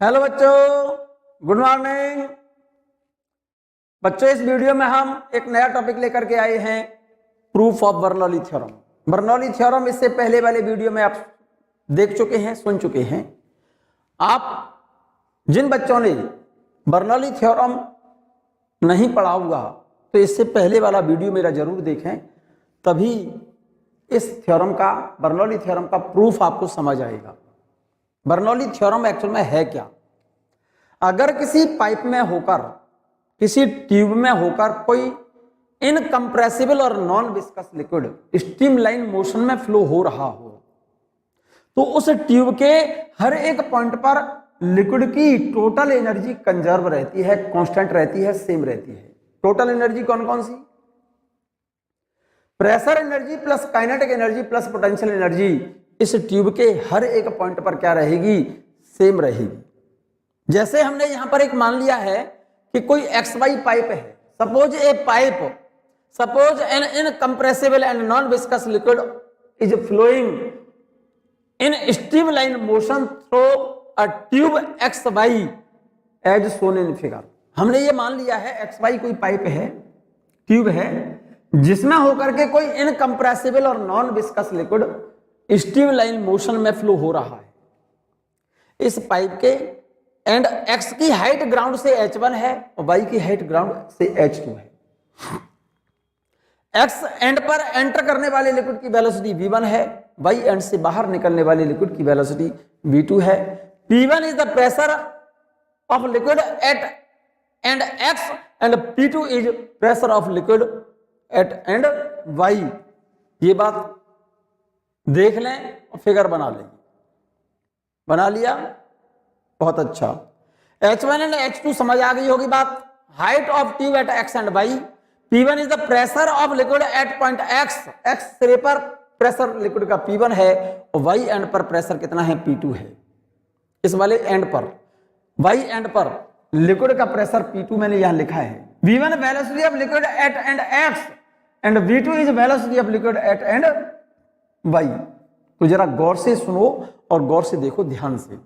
Hello बच्चों, good morning. बच्चों, इस वीडियो में हम एक नया टॉपिक लेकर के आए हैं, proof of Bernoulli theorem. Bernoulli theorem इससे पहले वाले वीडियो में आप देख चुके हैं, सुन चुके हैं। आप जिन बच्चों ने बर्नौली थ्योरम नहीं पढ़ा हुआ तो इससे पहले वाला वीडियो मेरा जरूर देखें, तभी इस थ्योरम का, बर्नौली थ्योरम का प्रूफ आपको समझ आएगा। बर्नौली थ्योरम एक्चुअल में है क्या? अगर किसी पाइप में होकर, किसी ट्यूब में होकर कोई इनकंप्रेसिबल और non viscous liquid streamline motion में फ्लो हो रहा हो, तो उस ट्यूब के हर एक पॉइंट पर लिक्विड की टोटल एनर्जी कंजर्व रहती है, कांस्टेंट रहती है, सेम रहती है। टोटल एनर्जी कौन कौन सी? Pressure energy plus kinetic energy plus potential energy इस ट्यूब के हर एक पॉइंट पर क्या रहेगी? सेम रहेगी। जैसे हमने यहां पर एक मान लिया है कि कोई XY पाइप है। Suppose a pipe, suppose an incompressible and non viscous liquid is flowing in streamline motion through a tube XY as shown in figure. हमने ये मान लिया है XY कोई पाइप है, ट्यूब है, जिसमें होकर के कोई इनकंप्रेसिबल और non viscous liquid streamline motion में फ्लो हो रहा है। इस पाइप के एंड X की हाइट ग्राउंड से H1 है और Y की हाइट ग्राउंड से H2 है। X एंड पर एंटर करने वाले लिक्विड की वेलोसिटी V1 है, Y एंड से बाहर निकलने वाले लिक्विड की वेलोसिटी V2 है। P1 is the pressure of liquid at and X and P2 is pressure of liquid at end Y। ये बात देख लें और फिगर बना लें। बना लिया? बहुत अच्छा। H1 एंड H2 समझ आ गई होगी बात। Height of tube at X and Y। P1 is the pressure of liquid eight point X। X सिरे पर प्रेशर लिक्विड का P1 है और Y एंड पर प्रेशर कितना है? P2 है। इस वाले एंड पर, Y एंड पर लिक्विड का प्रेशर P2 मैंने यहां लिखा है। V1 velocity of liquid at and X and V2 is velocity of liquid at end Y। तो जरा गौर से सुनो और गौर से देखो, ध्यान से।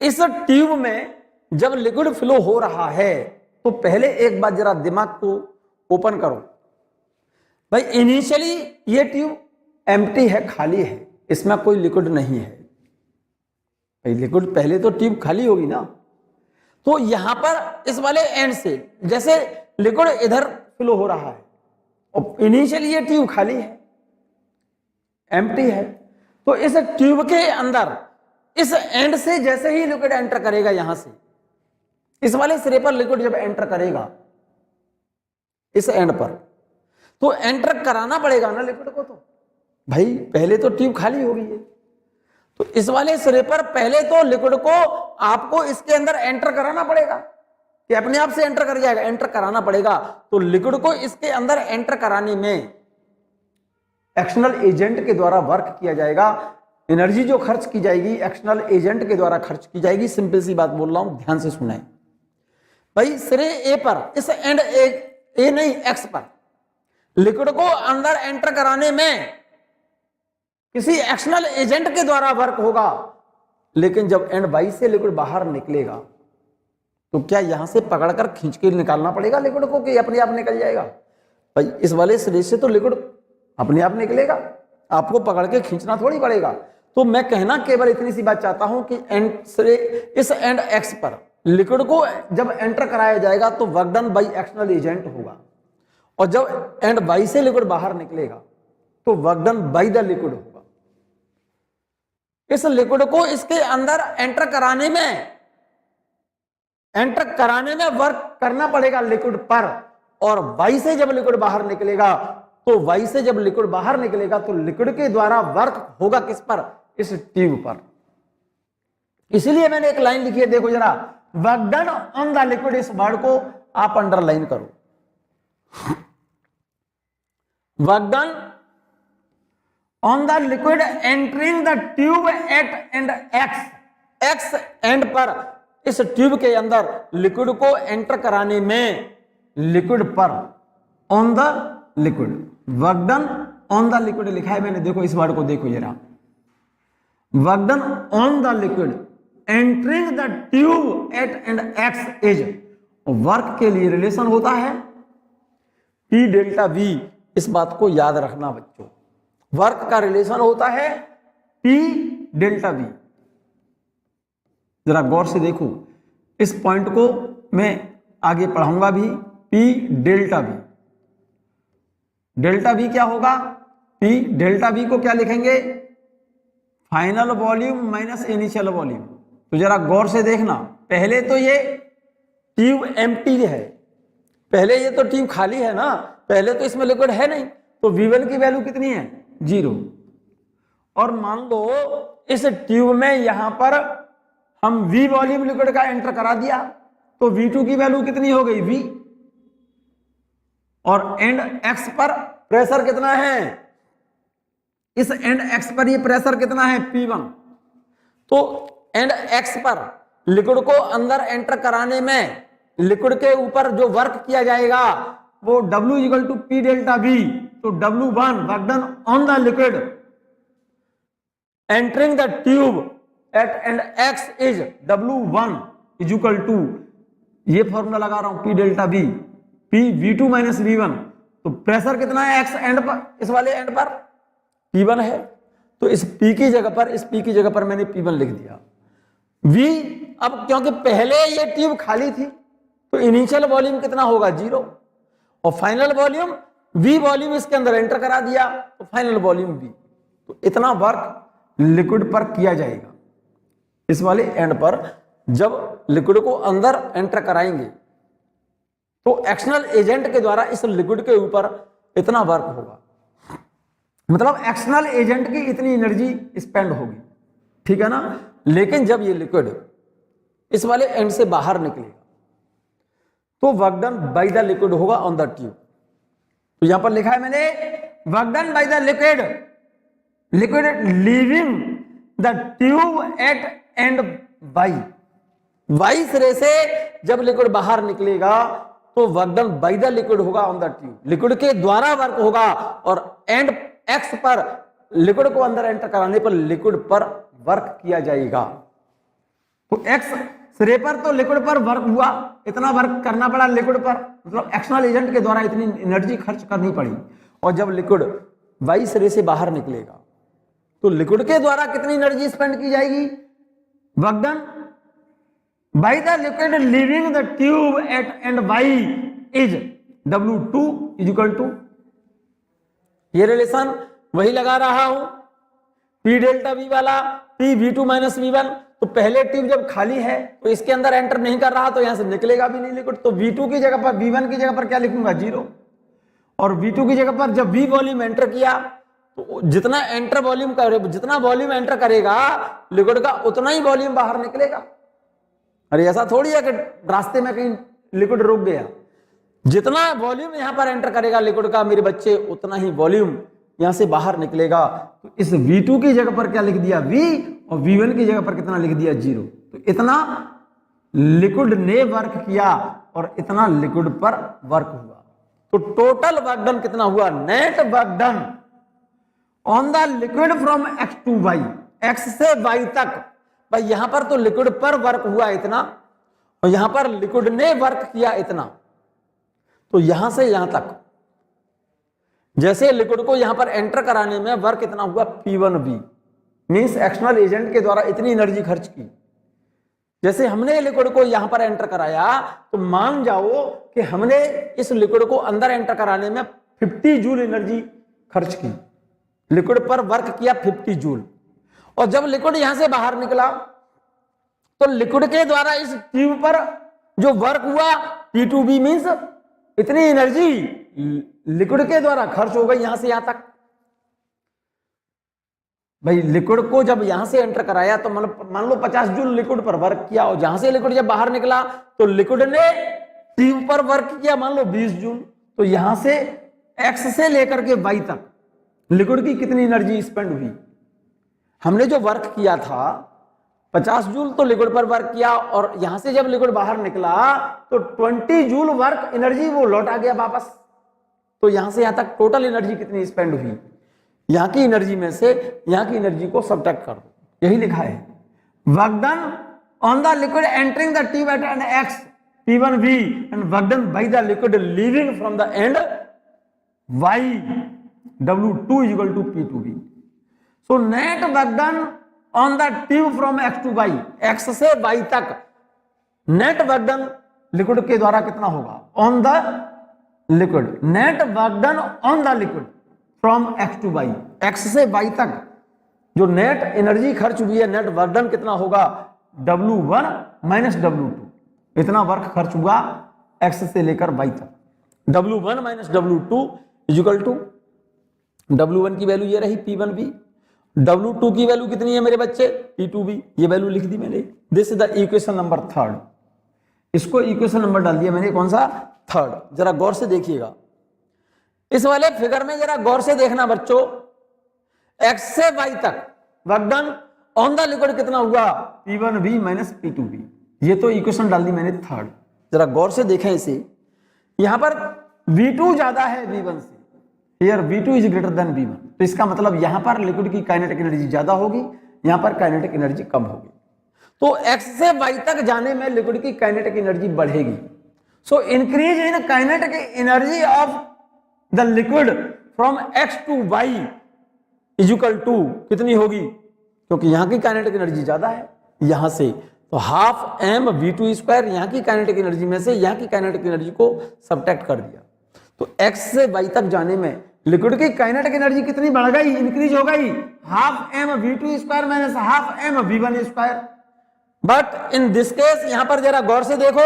इस ट्यूब में जब लिक्विड फ्लो हो रहा है तो पहले एक बार जरा दिमाग को ओपन करो। भाई इनिशियली ये ट्यूब एम्प्टी है, खाली है, इसमें कोई लिक्विड नहीं है। भाई लिक्विड पहले तो ट्यूब खाली होगी ना। तो यहां पर इस वाले एंड से जैसे लिक्विड इधर फ्लो हो रहा है और इनिशियली ये ट्यूब खाली है, एम्प्टी है। तो इस ट्यूब के अंदर इस एंड से जैसे ही लिक्विड एंटर करेगा, यहां से इस वाले सिरे पर लिक्विड जब एंटर करेगा इस एंड पर, तो एंटर कराना पड़ेगा ना लिक्विड को। तो भाई पहले तो ट्यूब खाली हो गई है, तो इस वाले सिरे पर पहले तो लिक्विड को आपको इसके अंदर एंटर कराना पड़ेगा कि अपने आप से एंटर कर जाएगा? एंटर कराना पड़ेगा। तो लिक्विड को इसके अंदर एंटर कराने में एक्सटर्नल एजेंट के द्वारा वर्क किया जाएगा। एनर्जी जो खर्च की जाएगी एक्सटर्नल एजेंट के द्वारा खर्च की जाएगी। सिंपल सी बात बोल रहा हूं, ध्यान से सुने। भाई सिरे ए पर, इस एंड ए नहीं X पर लिक्विड को अंदर एंटर कराने में किसी एक्सटर्नल एजेंट के द्वारा वर्क होगा, लेकिन जब एंड Y से लिक्विड बाहर निकलेगा तो क्या यहां से पकड़कर खींच के निकालना पड़ेगा लिक्विड को कि अपने आप निकल जाएगा? भाई इस वाले सिरे से तो लिक्विड अपने आप निकलेगा, आपको पकड़ के खींचना थोड़ी पड़ेगा। तो मैं कहना केवल इतनी सी बात चाहता हूं कि एंड से इस एंड X पर लिक्विड को जब एंटर कराया जाएगा तो work done by external agent होगा, और जब एंड Y से लिक्विड बाहर निकलेगा तो work done by the liquid होगा। इस लिक्विड को इसके अंदर एंटर कराने में वर्क करना पड़ेगा लिक्विड पर, और Y से जब लिक्विड बाहर निकलेगा तो Y से जब लिक्विड बाहर निकलेगा तो लिक्विड के द्वारा वर्क होगा किस पर? इस ट्यूब पर। इसीलिए मैंने एक लाइन लिखी है, देखो जरा, work done on the liquid. इस वर्ड को आप अंडरलाइन करो। Work done on the liquid entering the tube at and X and पर इस ट्यूब के अंदर लिक्विड को एंटर कराने में, लिक्विड पर, on the liquid, work done on the liquid लिखा है मैंने। देखो इस वर्ड को देखो जरा, work done on the liquid entering the tube at end X is, work के लिए रिलेशन होता है P डेल्टा V। इस बात को याद रखना बच्चों, वर्क का रिलेशन होता है P डेल्टा V। जरा गौर से देखो, इस पॉइंट को मैं आगे पढ़ाऊंगा भी। P delta V, delta V क्या होगा? P डेल्टा V को क्या लिखेंगे? Final volume minus initial volume. तो जरा गौर से देखना, पहले तो ये ट्यूब एम्प्टी है, पहले ये तो ट्यूब खाली है ना, पहले तो इसमें लिक्विड है नहीं, तो V1 की वैल्यू कितनी है? 0। और मान लो इस ट्यूब में यहां पर हम V वॉल्यूम लिक्विड का एंटर करा दिया, तो V2 की वैल्यू कितनी हो गई? V। और एंड एक्स पर प्रेशर कितना है? इस एंड एक्स पर ये प्रेशर कितना है? P1। तो एंड एक्स पर लिक्विड को अंदर एंटर कराने में लिक्विड के ऊपर जो वर्क किया जाएगा वो W equal to P delta V। तो W1 work done on the liquid entering the tube at end X is W1 is equal to, ये फॉर्मूला लगा रहा हूं, P delta V, P V2 minus V1। तो pressure कितना है x and पर, इस वाले एंड पर P1 है, तो इस P की जगह पर, इस P की जगह पर मैंने P1 लिख दिया। V, अब क्योंकि पहले ये ट्यूब खाली थी तो इनिशियल वॉल्यूम कितना होगा? 0। और फाइनल वॉल्यूम V वॉल्यूम इसके अंदर एंटर करा दिया तो फाइनल वॉल्यूम V। तो इतना वर्क लिक्विड पर किया जाएगा। इस वाले एंड पर जब लिक्विड को अंदर एंटर कराएंगे तो एक्सटर्नल एजेंट के द्वारा इस लिक्विड के ऊपर इतना वर्क होगा, मतलब एक्सटर्नल एजेंट की इतनी एनर्जी स्पेंड होगी, ठीक है ना। लेकिन जब ये लिक्विड इस वाले एंड से बाहर निकलेगा तो work done by the liquid होगा ऑन द ट्यूब। तो यहां पर लिखा है मैंने, work done by the liquid, liquid leaving the tube at end Y सिरे से जब लिक्विड बाहर निकलेगा तो work done by the liquid होगा ऑन द ट्यूब, लिक्विड के द्वारा वर्क होगा। और एंड एक्स पर लिक्विड को अंदर एंटर कराने पर लिक्विड पर वर्क किया जाएगा। तो एक्स सिरे पर तो लिक्विड पर वर्क हुआ, इतना वर्क करना पड़ा लिक्विड पर, मतलब एक्सटर्नल एजेंट के द्वारा इतनी एनर्जी खर्च करनी पड़ी। और जब लिक्विड वाई सिरे से बाहर निकलेगा तो लिक्विड के द्वारा कितनी एनर्जी स्पेंड की जाएगी? Work done by the liquid leaving the tube at end Y is W2 is equal to, ये रिलेशन वही लगा रहा हूं, P डेल्टा V वाला, P V2 माइनस V1। तो पहले ट्यूब जब खाली है तो इसके अंदर एंटर नहीं कर रहा तो यहां से निकलेगा भी नहीं लिक्विड, तो V2 की जगह पर, V1 की जगह पर क्या लिखूंगा? 0। और V2 की जगह पर जब V वॉल्यूम एंटर किया तो जितना एंटर वॉल्यूम करे, जितना वॉल्यूम एंटर करेगा लिक्विड का उतना ही वॉल्यूम बाहर निकलेगा। अरे ऐसा थोड़ी है कि रास्ते में कहीं लिक्विड रुक गया, जितना वॉल्यूम यहां पर एंटर करेगा लिक्विड का मेरे बच्चे उतना ही वॉल्यूम यहां से बाहर निकलेगा। तो इस V2 की जगह पर क्या लिख दिया? V, और V1 की जगह पर कितना लिख दिया? 0। तो इतना लिक्विड ने वर्क किया और इतना लिक्विड पर वर्क हुआ। तो टोटल वर्क डन कितना हुआ? Net work done on the liquid from X to Y, X से वाई तक। भाई यहां पर तो लिक्विड पर वर्क हुआ इतना और यहां पर लिक्विड ने वर्क किया इतना। तो यहां से यहां तक जैसे लिक्विड को यहां पर एंटर कराने में वर्क इतना हुआ P1V, मींस एक्सटर्नल एजेंट के द्वारा इतनी एनर्जी खर्च की। जैसे हमने लिक्विड को यहां पर एंटर कराया तो मान जाओ कि हमने इस लिक्विड को अंदर एंटर कराने में 50 जूल एनर्जी खर्च की, लिक्विड पर वर्क किया 50 जूल। और जब लिक्विड यहां से बाहर निकला तो लिक्विड के द्वारा इस ट्यूब पर जो वर्क हुआ P2V, मींस इतनी एनर्जी लिक्विड के द्वारा खर्च हो गई यहां से यहां तक। भाई लिक्विड को जब यहां से एंटर कराया तो मान लो 50 जूल लिक्विड पर वर्क किया, और जहां से लिक्विड जब बाहर निकला तो लिक्विड ने ट्यूब पर वर्क किया मान लो 20 जूल। तो यहां से एक्स से लेकर के वाई तक लिक्विड की कितनी एनर्जी स्पेंड हुई? हमने जो वर्क किया था 50 जूल तो लिक्विड पर वर्क किया, और यहां से जब लिक्विड बाहर निकला तो 20 जूल वर्क एनर्जी वो लौट आ गया वापस। तो यहां से यहां तक टोटल एनर्जी कितनी स्पेंड हुई? यहां की एनर्जी में से यहां की एनर्जी को सब्ट्रैक्ट कर दो, यही लिखा है। Work done on the liquid entering the tube at end X P1V and work done by the liquid leaving from the end Y W2 is equal to P2V. So net work done on the tube from X to Y, X से Y तक net work done liquid के द्वारा कितना होगा? On the liquid, net work done on the liquid from X to Y, X से Y तक जो net energy खर्च हुई है, नेट वर्क डन कितना होगा? W1 माइनस W2, इतना वर्क खर्च हुआ x से लेकर y तक। W1 minus W2 equal to W1 की वैल्यू ये रही P1V, W2 की वैल्यू कितनी है मेरे बच्चे? P2V, ये वैल्यू लिख दी मैंने। This is the equation number third, इसको इक्वेशन नंबर डाल दिया मैंने, कौन सा? थर्ड। जरा गौर से देखिएगा इस वाले फिगर में, जरा गौर से देखना बच्चों। x से y तक work done on the liquid कितना हुआ? P1V माइनस P2V, ये तो इक्वेशन डाल दी मैंने थर्ड। जरा गौर से देखें इसे, यहां पर V2 ज्यादा है V1 से, here V2 is greater than V1, तो इसका मतलब यहां पर लिक्विड की काइनेटिक एनर्जी ज्यादा होगी, यहां पर काइनेटिक एनर्जी कम होगी। तो x से y तक जाने में लिक्विड की काइनेटिक एनर्जी बढ़ेगी। So increase in kinetic energy of the liquid from x to y is equal to कितनी होगी? क्योंकि यहां की काइनेटिक एनर्जी ज्यादा है यहां से, तो हाफ m v2 स्क्वायर यहां की काइनेटिक एनर्जी में से यहां की काइनेटिक एनर्जी को सब्ट्रैक्ट कर दिया, तो x से y तक जाने में लिक्विड की काइनेटिक एनर्जी कितनी बढ़ गई? इंक्रीज हो गई, half m v2 square minus half m v1 square. But in this case यहां पर जरा गौर से देखो,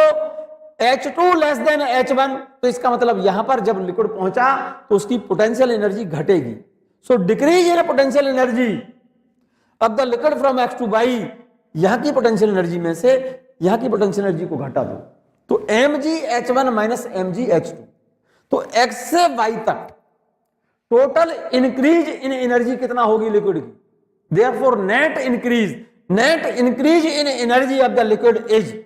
H2 लेस देन H1, तो इसका मतलब यहां पर जब लिक्विड पहुंचा तो उसकी पोटेंशियल एनर्जी घटेगी। So decrease in potential energy of the liquid from x to y, यहां की पोटेंशियल एनर्जी में से यहां की पोटेंशियल एनर्जी को घटा दो, तो mgh1 माइनस mgh2, तो x से y तक टोटल इंक्रीज इन एनर्जी कितना होगी लिक्विड की? Therefore net increase in energy of the liquid is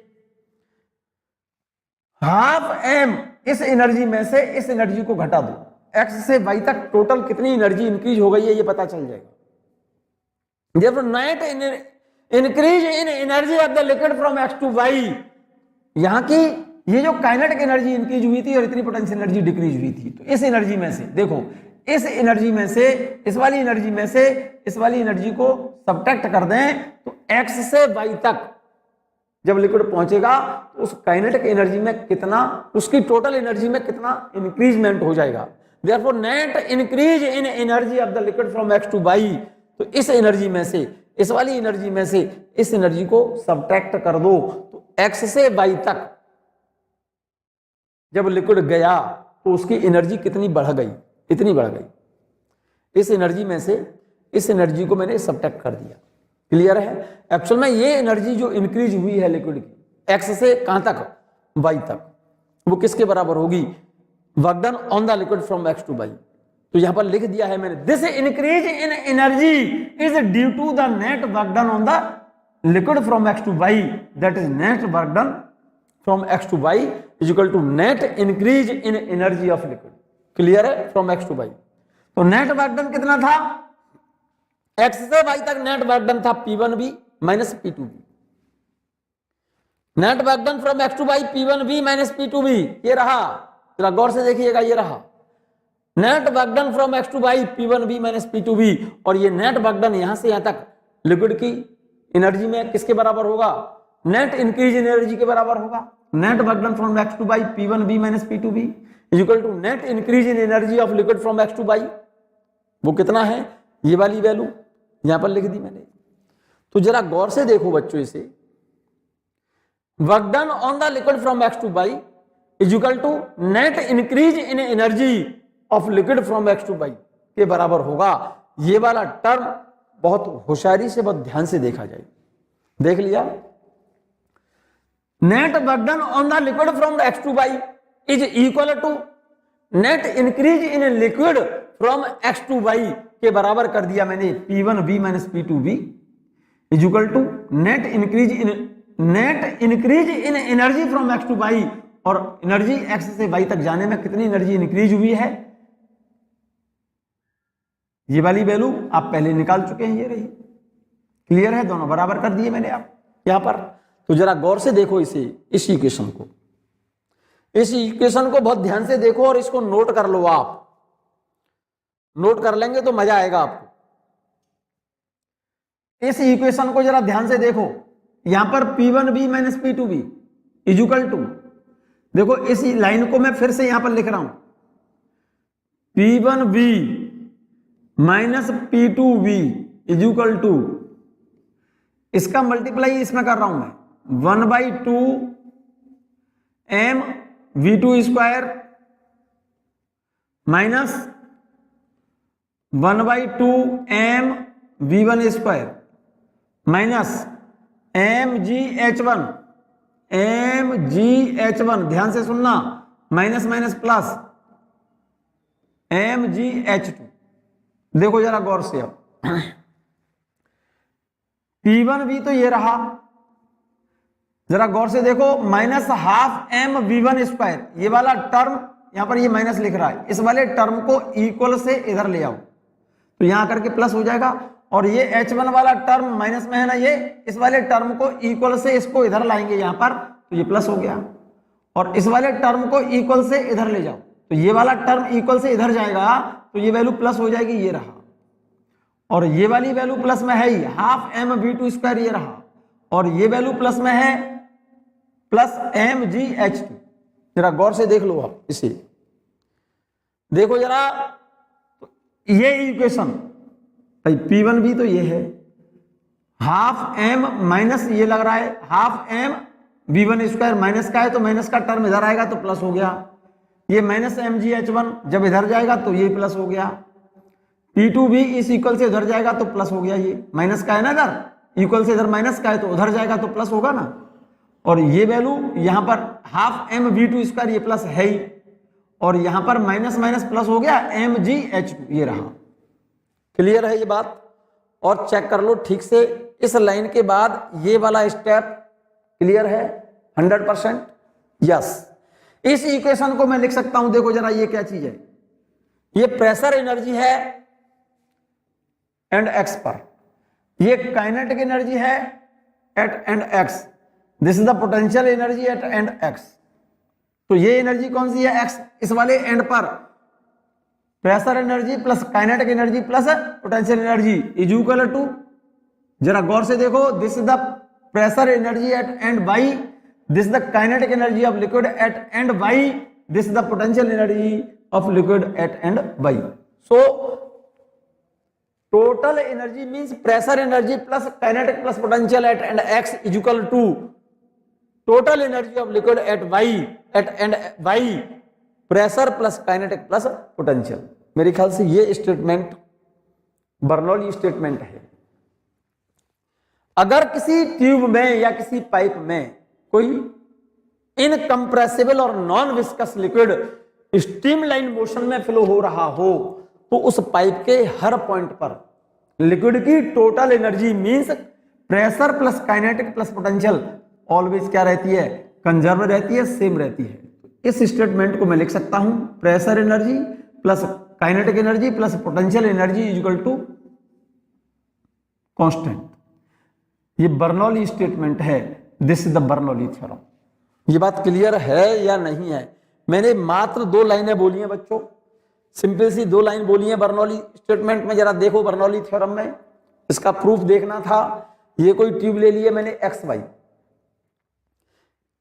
half m, इस एनर्जी में से इस एनर्जी को घटा दो, x से y तक टोटल कितनी एनर्जी इंक्रीज हो गई है ये पता चल जाएगा। Therefore, net increase in energy of the liquid from x to y, यहां की ये जो काइनेटिक एनर्जी इंक्रीज हुई थी और इतनी पोटेंशियल एनर्जी डिक्रीज हुई थी, तो इस एनर्जी में से देखो, इस एनर्जी में से इस वाली एनर्जी में से इस वाली एनर्जी को सब्ट्रैक्ट कर दें, तो x से y तक जब लिक्विड पहुंचेगा तो उस काइनेटिक एनर्जी में कितना, उसकी टोटल एनर्जी में कितना इंक्रीजमेंट हो जाएगा। Therefore, net increase in energy of the liquid from x to y, तो इस एनर्जी में से इस वाली एनर्जी में से इस एनर्जी को सब्ट्रैक्ट कर दो, तो x से y तक जब लिक्विड गया तो उसकी एनर्जी कितनी बढ़ गई? इतनी बढ़ गई। इस एनर्जी में से इस एनर्जी को मैंने सब्ट्रैक्ट कर दिया। क्लियर है? एक्चुअल में ये एनर्जी जो इंक्रीज हुई है लिक्विड की x से कहां तक? y तक, वो किसके बराबर होगी? Work done on the liquid from x to y। तो यहां पर लिख दिया है मैंने, this increase in energy is due to the net work done on the liquid from x to y, that is net work done from x to y is equal to net increase in energy of liquid. Clear है? From x to y, तो net work done कितना था? x से y तक net work done था P1V minus P2V। Net work done from x to y P1V minus P2V, ये रहा, जरा गौर से देखिएगा, ये रहा net work done from x to y P1V minus P2V, और ये नेट वर्क डन यहां से यहां तक लिक्विड की एनर्जी में किसके बराबर होगा? नेट इंक्रीज इन एनर्जी के बराबर होगा। Net work done from x to y P1V minus P2V is equal to net increase in energy of liquid from x to y। वो कितना है? ये वाली वैल्यू यहां पर लिख दी मैंने। तो जरा गौर से देखो बच्चों इसे, work done on the liquid from x to y is equal to net increase in energy of liquid from x to y के बराबर होगा। ये वाला टर्म बहुत होशियारी से, बहुत ध्यान से देखा जाए। देख लिया, net work done on the liquid from x to y is equal to net increase in liquid from x to y के बराबर कर दिया मैंने P1V minus P2V is equal to net increase in energy from x to y, और energy x से y तक जाने में कितनी एनर्जी इंक्रीज हुई है? ये वाली वैल्यू आप पहले निकाल चुके हैं, ये रही। क्लियर है? दोनों बराबर कर दिए मैंने आप यहां पर। तो जरा गौर से देखो इस इक्वेशन को, इस इक्वेशन को बहुत ध्यान से देखो और इसको नोट कर लो। आप नोट कर लेंगे तो मजा आएगा आपको। इस इक्वेशन को जरा ध्यान से देखो, यहां पर P1B minus P2B is equal to, देखो इस लाइन को मैं फिर से यहां पर लिख रहा हूं, P1B minus P2B is equal to, इसका मल्टीप्लाई इसमें कर रहा हूं मैं 1/2 m V2 square minus 1/2 m V1 square minus mgh1, mgh1 ध्यान से सुनना, माइनस माइनस प्लस mgh2। देखो जरा गौर से, अब P1B तो ये रहा, जरा गौर से देखो, minus half m V1 square, ये वाला टर्म यहां पर ये माइनस लिख रहा है, इस वाले टर्म को इक्वल से इधर ले आओ तो यहां करके प्लस हो जाएगा, और ये H1 वाला टर्म माइनस में है ना, ये इस वाले टर्म को इक्वल से इसको इधर लाएंगे यहां पर, तो ये प्लस हो गया, और इस वाले टर्म को इक्वल से इधर ले जाओ तो ये वाला टर्म इक्वल से इधर जाएगा तो ये वैल्यू प्लस हो जाएगी, ये रहा, और ये वाली वैल्यू प्लस में है ही, हाफ m V2 स्क्वायर ये रहा, और ये वैल्यू प्लस में है प्लस mgh2। जरा गौर से देख लो आप इसे, देखो जरा, ये इक्वेशन भाई P1B तो ये है, हाफ m माइनस ये लग रहा है, half m V1 square minus का है तो माइनस का टर्म इधर आएगा तो प्लस हो गया, ये माइनस mgh1 जब इधर जाएगा तो ये प्लस हो गया, P2B इस इक्वल से उधर जाएगा तो प्लस हो गया, ये माइनस का है ना, इधर इक्वल से इधर माइनस का है तो उधर जाएगा तो प्लस होगा ना, और ये वैल्यू यहां पर हाफ m V2 स्क्वायर ये प्लस है ही, और यहां पर माइनस माइनस प्लस हो गया mgh2 ये रहा। क्लियर है ये बात? और चेक कर लो ठीक से, इस लाइन के बाद ये वाला स्टेप क्लियर है 100%? यस। इस इक्वेशन को मैं लिख सकता हूं, देखो जरा ये क्या चीज है, ये प्रेशर एनर्जी है एंड एक्स पर, ये काइनेटिक एनर्जी है at end X, this is the potential energy at end X. तो ये एनर्जी कौन सी है? एक्स, इस वाले एंड पर pressure energy plus kinetic energy plus potential energy is equal to, जरा गौर से देखो, this is the pressure energy at end Y, this is the kinetic energy of liquid at end Y, this is the potential energy of liquid at end Y. So total energy means pressure energy plus kinetic plus potential at end X is equal to total energy of liquid at Y eight end Y, pressure plus kinetic plus potential. मेरे ख्याल से ये statement Bernoulli statement है। अगर किसी tube में या किसी पाइप में कोई इनकंप्रेसिबल और non viscous liquid streamline motion में फ्लो हो रहा हो तो उस पाइप के हर पॉइंट पर लिक्विड की total energy means pressure plus kinetic plus potential always क्या रहती है? कंजर्व रहती है, सेम रहती है। इस स्टेटमेंट को मैं लिख सकता हूं, pressure energy plus kinetic energy plus potential energy is equal to constant. ये बर्नौली स्टेटमेंट है, this is the Bernoulli theorem. ये बात क्लियर है या नहीं है? मैंने मात्र 2 लाइनें बोली हैं बच्चों, सिंपल सी 2 लाइन बोली हैं बर्नौली स्टेटमेंट में। जरा देखो बर्नौली थ्योरम में, इसका प्रूफ देखना था। ये कोई ट्यूब ले लिए मैंने एक्स वाई,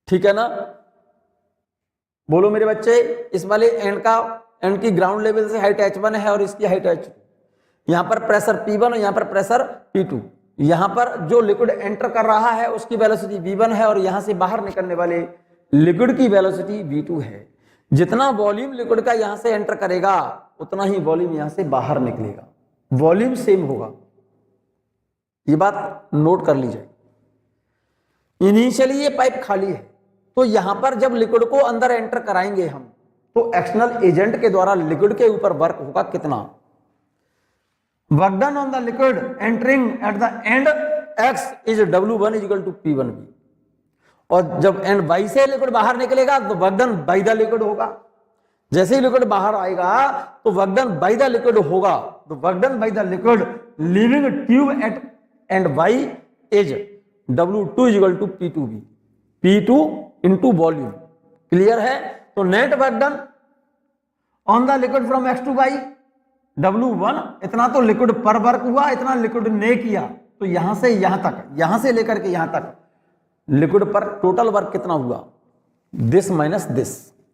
ठीक है ना? बोलो मेरे बच्चे, इस वाले एंड की ग्राउंड लेवल से हाइट h1 है और इसकी हाइट h2। यहां पर प्रेशर P1 और यहां पर प्रेशर P2। यहां पर जो लिक्विड एंटर कर रहा है उसकी वेलोसिटी V1 है और यहां से बाहर निकलने वाले लिक्विड की वेलोसिटी V2 है। जितना वॉल्यूम लिक्विड का यहां से एंटर करेगा उतना ही वॉल्यूम यहां से बाहर निकलेगा, वॉल्यूम सेम होगा। ये बात नोट कर लीजिए। इनिशियली ये पाइप खाली है, तो यहां पर जब लिक्विड को अंदर एंटर कराएंगे हम, तो एक्सटर्नल एजेंट के द्वारा लिक्विड के ऊपर वर्क होगा कितना? Work done on the liquid entering at the end x is W1 is equal to P1B। और जब एंड y से लिक्विड बाहर निकलेगा तो work done by the liquid होगा। जैसे ही लिक्विड बाहर आएगा तो work done by the liquid होगा, तो work done by the liquid leaving tube at end y is W2 equal to P2V, P2 into volume. Clear है? तो net work done on the liquid from x to y, W1 इतना तो liquid पर work हुआ, इतना liquid ने किया, तो यहां से यहां तक, यहां से लेकर के यहां तक लिक्विड पर टोटल वर्क कितना हुआ, दिस माइनस दिस।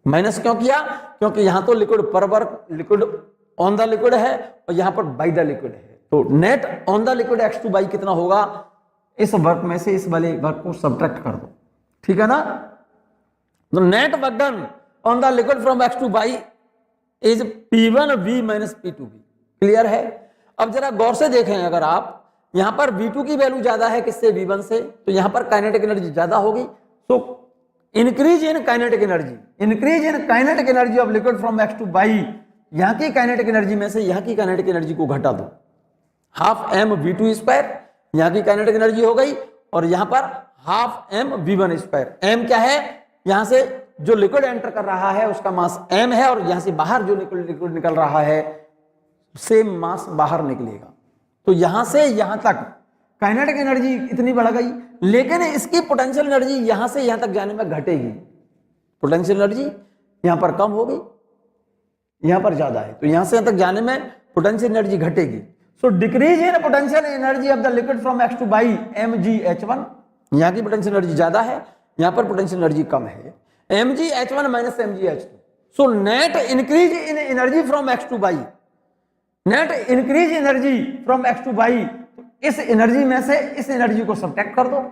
माइनस क्यों किया? क्योंकि यहां तो लिक्विड पर work, liquid on the liquid है और यहां पर बाय द लिक्विड है, तो net on the liquid x to y कितना होगा, इस वर्क में से इस वाले वर्क को सब्ट्रैक्ट कर दो, ठीक है ना। तो net work done on the liquid from x to y is P1V minus P2V। Clear है? अब जरा गौर से देखें, अगर आप यहां पर V2 की वैल्यू ज्यादा है किससे, V1 से, तो यहां पर काइनेटिक एनर्जी ज्यादा होगी। तो increase in kinetic energy, increase in kinetic energy of liquid from x to y, यहां की काइनेटिक एनर्जी में से यहां की काइनेटिक एनर्जी को घटा दो, हाफ m v2 स्क्वायर, यहां की काइनेटिक एनर्जी हो गई, और यहां पर half m v1 square. m क्या है? यहां से जो लिक्विड एंटर कर रहा है उसका मास m है, और यहां से बाहर जो लिक्विड निकल रहा है सेम मास बाहर निकलेगा। तो यहां से यहां तक काइनेटिक एनर्जी इतनी बढ़ गई, लेकिन इसकी पोटेंशियल एनर्जी यहां से यहां तक जाने में घटेगी। पोटेंशियल एनर्जी यहां पर कम होगी, यहां पर ज्यादा है, तो यहां से यहां तक जाने में पोटेंशियल एनर्जी घटेगी। So decrease in potential energy of the liquid from x to y mgh1, यहां की पोटेंशियल एनर्जी ज्यादा है, यहां पर पोटेंशियल एनर्जी कम है, mgh1 minus mgh2। So net increase in energy from x to y, net increase energy from x to y, इस energy में से इस एनर्जी को सब्ट्रैक्ट कर दो,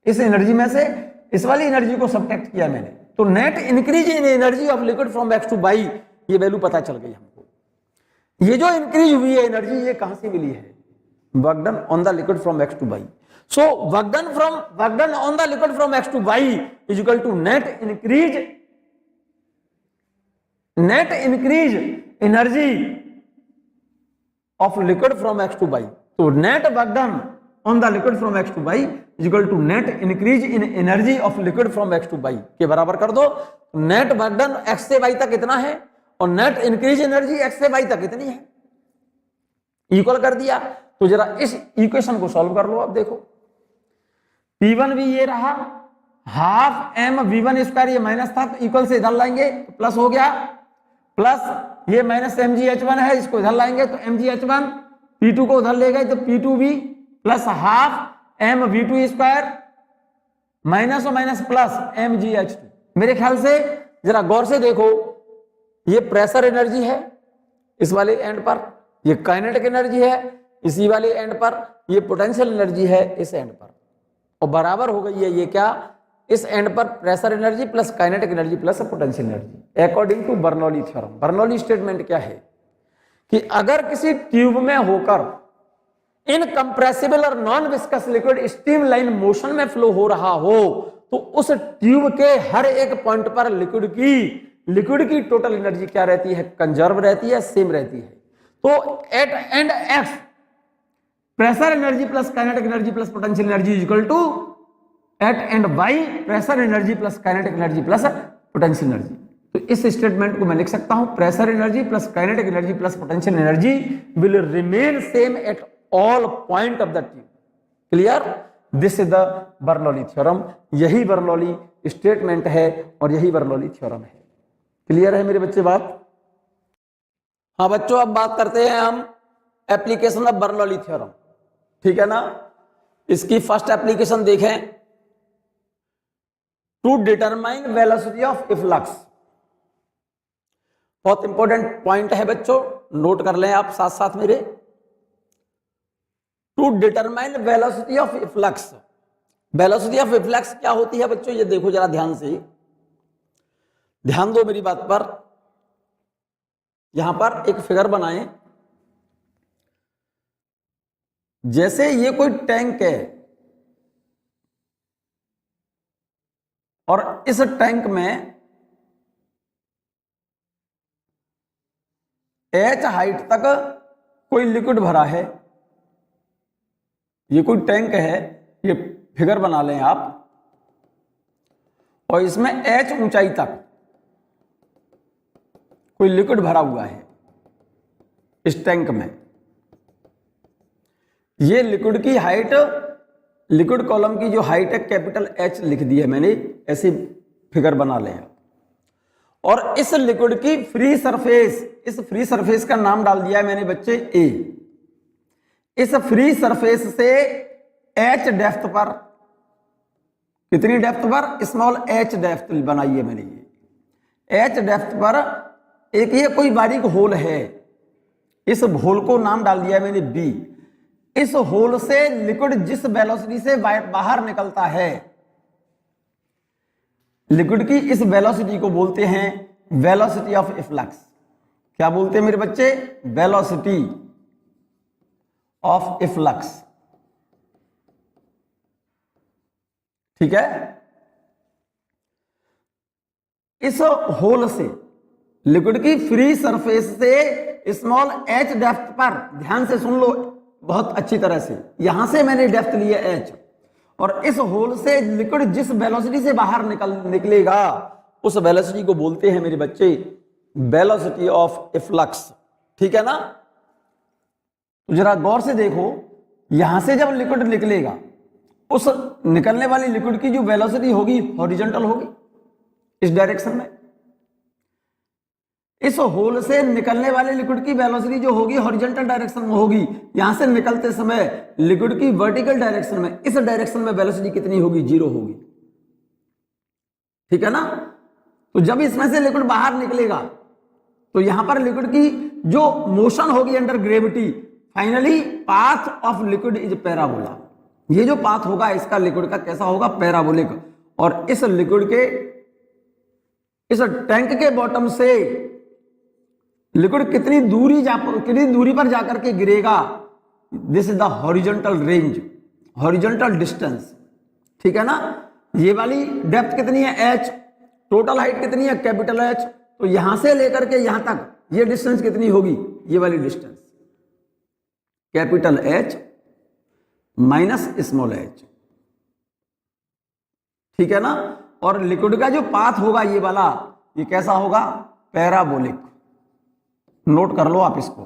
इस एनर्जी में से इस वाली एनर्जी को सब्ट्रैक्ट किया मैंने, तो net increase in energy of liquid from x to y, ये वैल्यू पता चल गई हमको। ये जो इंक्रीज हुई है एनर्जी, ये कहां से मिली है, work done on the liquid from x to y। So work done on the liquid from x to y is equal to net increase energy of liquid from x to y। तो net work done on the liquid from x to y is equal to net increase in energy of liquid from x to y के बराबर कर दो। Net work done x से y तक इतना है, और नेट इंक्रीज एनर्जी x से y तक इतनी है, इक्वल कर दिया। तो जरा इस इक्वेशन को सॉल्व कर लो। अब देखो P1V ये रहा, हाफ m v1 स्क्वायर, ये माइनस था तो इक्वल से इधर लाएंगे तो प्लस हो गया, प्लस ये माइनस mgh1 है, इसको इधर लाएंगे तो mgh1, P2 को उधर ले गए तो P2V plus half m v2 square minus और माइनस प्लस mgh2। मेरे ख्याल से जरा गौर से देखो, ये प्रेशर एनर्जी है इस वाले एंड पर, ये काइनेटिक एनर्जी है इसी वाले एंड पर, ये पोटेंशियल एनर्जी है इस एंड पर, और बराबर हो गई है ये क्या, इस एंड पर pressure energy plus kinetic energy plus potential energy according to Bernoulli theorem. Bernoulli statement क्या है कि अगर किसी ट्यूब में होकर इनकंप्रेसिबल और non viscous liquid streamline motion में फ्लो हो रहा हो, तो उस ट्यूब के हर एक पॉइंट पर लिक्विड की टोटल एनर्जी क्या रहती है, कंजर्व रहती है, सेम रहती है। तो at end X pressure energy plus kinetic energy plus potential energy is equal to at end Y pressure energy plus kinetic energy plus potential energy. तो इस स्टेटमेंट को मैं लिख सकता हूं, pressure energy plus kinetic energy plus potential energy will remain same at all point of the tube. Clear? This is the Bernoulli theorem. यही Bernoulli statement है और यही बर्नौली थ्योरम है। क्लियर है मेरे बच्चे बात? हाँ बच्चों, अब बात करते हैं हम एप्लीकेशन ऑफ बर्नौली थ्योरम। ठीक है ना? इसकी फर्स्ट एप्लीकेशन देखें, to determine velocity of efflux. बहुत इंपॉर्टेंट पॉइंट है बच्चों, नोट कर लें आप साथ साथ मेरे। To determine velocity of efflux. Velocity of efflux क्या होती है बच्चों, ये देखो जरा ध्यान से, ध्यान दो मेरी बात पर। यहां पर एक फिगर बनाएं, जैसे ये कोई टैंक है और इस टैंक में h हाइट तक कोई लिक्विड भरा है। ये कोई टैंक है, ये फिगर बना लें आप, और इसमें h ऊंचाई तक कोई लिक्विड भरा हुआ है इस टैंक में। ये लिक्विड की हाइट लिक्विड कॉलम की जो हाइट है कैपिटल H लिख दी है मैंने, ऐसी फिगर बना लें। और इस लिक्विड की फ्री सरफेस, इस फ्री सरफेस का नाम डाल दिया है मैंने बच्चे A। इस फ्री सरफेस से H डेप्थ पर, कितनी डेप्थ पर, स्मॉल h डेप्थ बनाई है मैंने, ये h डेप्थ पर एक ये कोई बारीक होल है, इस होल को नाम डाल दिया है मैंने B। इस होल से लिक्विड जिस वेलोसिटी से बाहर निकलता है, लिक्विड की इस वेलोसिटी को बोलते हैं वेलोसिटी ऑफ इफ्लक्स। क्या बोलते हैं मेरे बच्चे? Velocity of efflux. ठीक है। इस होल से लिक्विड की फ्री सरफेस से स्मॉल h डेप्थ पर, ध्यान से सुन लो बहुत अच्छी तरह से, यहां से मैंने डेप्थ ली है h, और इस होल से लिक्विड जिस वेलोसिटी से बाहर निकलेगा उस वेलोसिटी को बोलते हैं मेरे बच्चे वेलोसिटी ऑफ इफ्लक्स। ठीक है ना। तो जरा गौर से देखो, यहां से जब लिक्विड निकलेगा उस निकलने वाली लिक्विड की जो वेलोसिटी होगी हॉरिजॉन्टल होगी, इस डायरेक्शन में। इस होल से निकलने वाले लिक्विड की वेलोसिटी जो होगी हॉरिजॉन्टल डायरेक्शन में होगी। यहां से निकलते समय लिक्विड की वर्टिकल डायरेक्शन में, इस डायरेक्शन में वेलोसिटी कितनी होगी? 0 होगी। ठीक है ना। तो जब इसमें से लिक्विड बाहर निकलेगा तो यहां पर लिक्विड की जो मोशन होगी under gravity, finally path of liquid is parabola. ये जो पाथ होगा इसका लिक्विड का कैसा होगा? पैराबोलिक। और इस लिक्विड के, इस टैंक के बॉटम से लिक्विड कितनी दूरी पर जाकर के गिरेगा? This is the horizontal range, horizontal distance. ठीक है ना। ये वाली डेप्थ कितनी है? h। टोटल हाइट कितनी है? Capital H। तो यहां से लेकर के यहां तक ये डिस्टेंस कितनी होगी? ये वाली distance capital H minus small h। ठीक है ना। और लिक्विड का जो पाथ होगा ये वाला, ये कैसा होगा? पैराबोलिक। नोट कर लो आप इसको,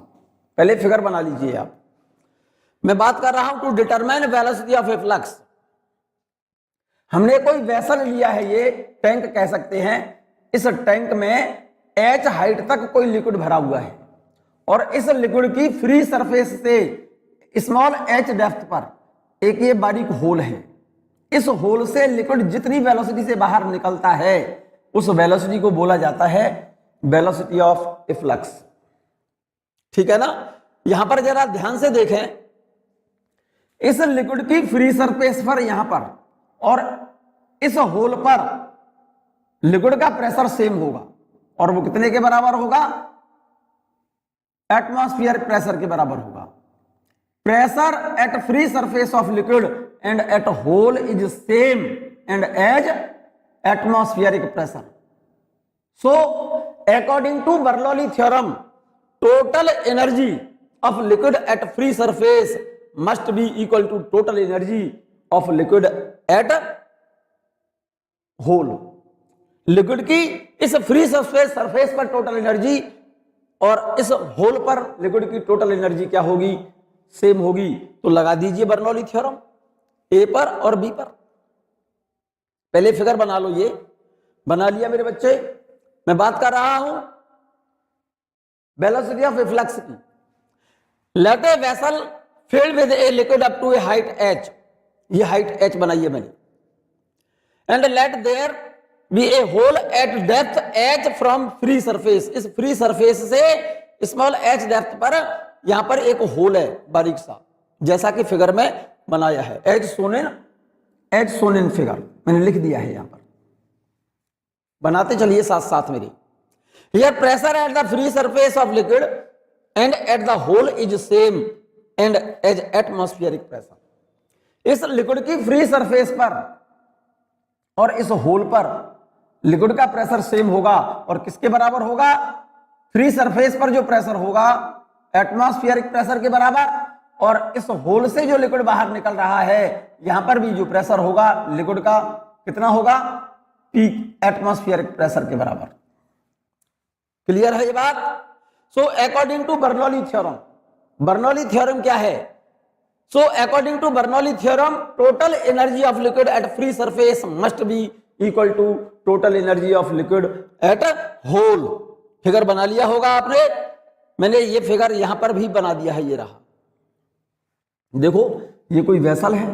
पहले फिगर बना लीजिए आप। मैं बात कर रहा हूं to determine velocity of efflux. हमने कोई वेसल लिया है, ये टैंक कह सकते हैं। इस टैंक में h हाइट तक कोई लिक्विड भरा हुआ है और इस लिक्विड की फ्री सरफेस से स्मॉल h डेप्थ पर एक ये बारीक होल है। इस होल से लिक्विड जितनी वेलोसिटी से बाहर निकलता है उस वेलोसिटी को बोला जाता है वेलोसिटी ऑफ इफ्लक्स। ठीक है ना। यहां पर जरा ध्यान से देखें, इस लिक्विड की फ्री सरफेस पर यहां पर और इस होल पर लिक्विड का प्रेशर सेम होगा और वो कितने के बराबर होगा? एटमॉस्फेरिक प्रेशर के बराबर होगा। Pressure at free surface of liquid and at hole is same and as atmospheric pressure. So according to Bernoulli theorem, total energy of liquid at free surface must be equal to total energy of liquid at hole। Liquid की इस free surface पर total energy और इस hole पर liquid की total energy क्या होगी? Same होगी। तो लगा दीजिए बर्नौली थ्योरम ए पर और बी पर। पहले फिगर बना लो, ये बना लिया मेरे बच्चे। मैं बात कर रहा हूं वेलोसिटी ऑफ इफ्लक्स की। Let a vessel filled with a liquid up to a height h, ये हाइट h बनाई है मैंने, and let there be a hole at depth h from free surface. इस फ्री सरफेस से small h depth पर यहां पर एक होल है बारीक सा, जैसा कि फिगर में बनाया है। एज सोन इन फिगर मैंने लिख दिया है, यहां पर बनाते चलिए साथ साथ मेरी। Here pressure at the free surface of liquid and at the hole is same and as atmospheric pressure। इस लिक्विड की फ्री सरफेस पर और इस होल पर लिक्विड का प्रेशर सेम होगा और किसके बराबर होगा? फ्री सरफेस पर जो प्रेशर होगा एटमॉस्फेरिक प्रेशर के बराबर, और इस होल से जो लिक्विड बाहर निकल रहा है यहां पर भी जो प्रेशर होगा लिक्विड का कितना होगा? पीक एटमॉस्फेरिक प्रेशर के बराबर। क्लियर है ये बात? So according to Bernoulli theorem, Bernoulli theorem क्या है? So according to Bernoulli theorem, total energy of liquid at free surface must be equal to total energy of liquid at whole. Figure बना लिया होगा आपने, मैंने ये फिगर यहां पर भी बना दिया है, ये रहा। देखो ये कोई वेसल है,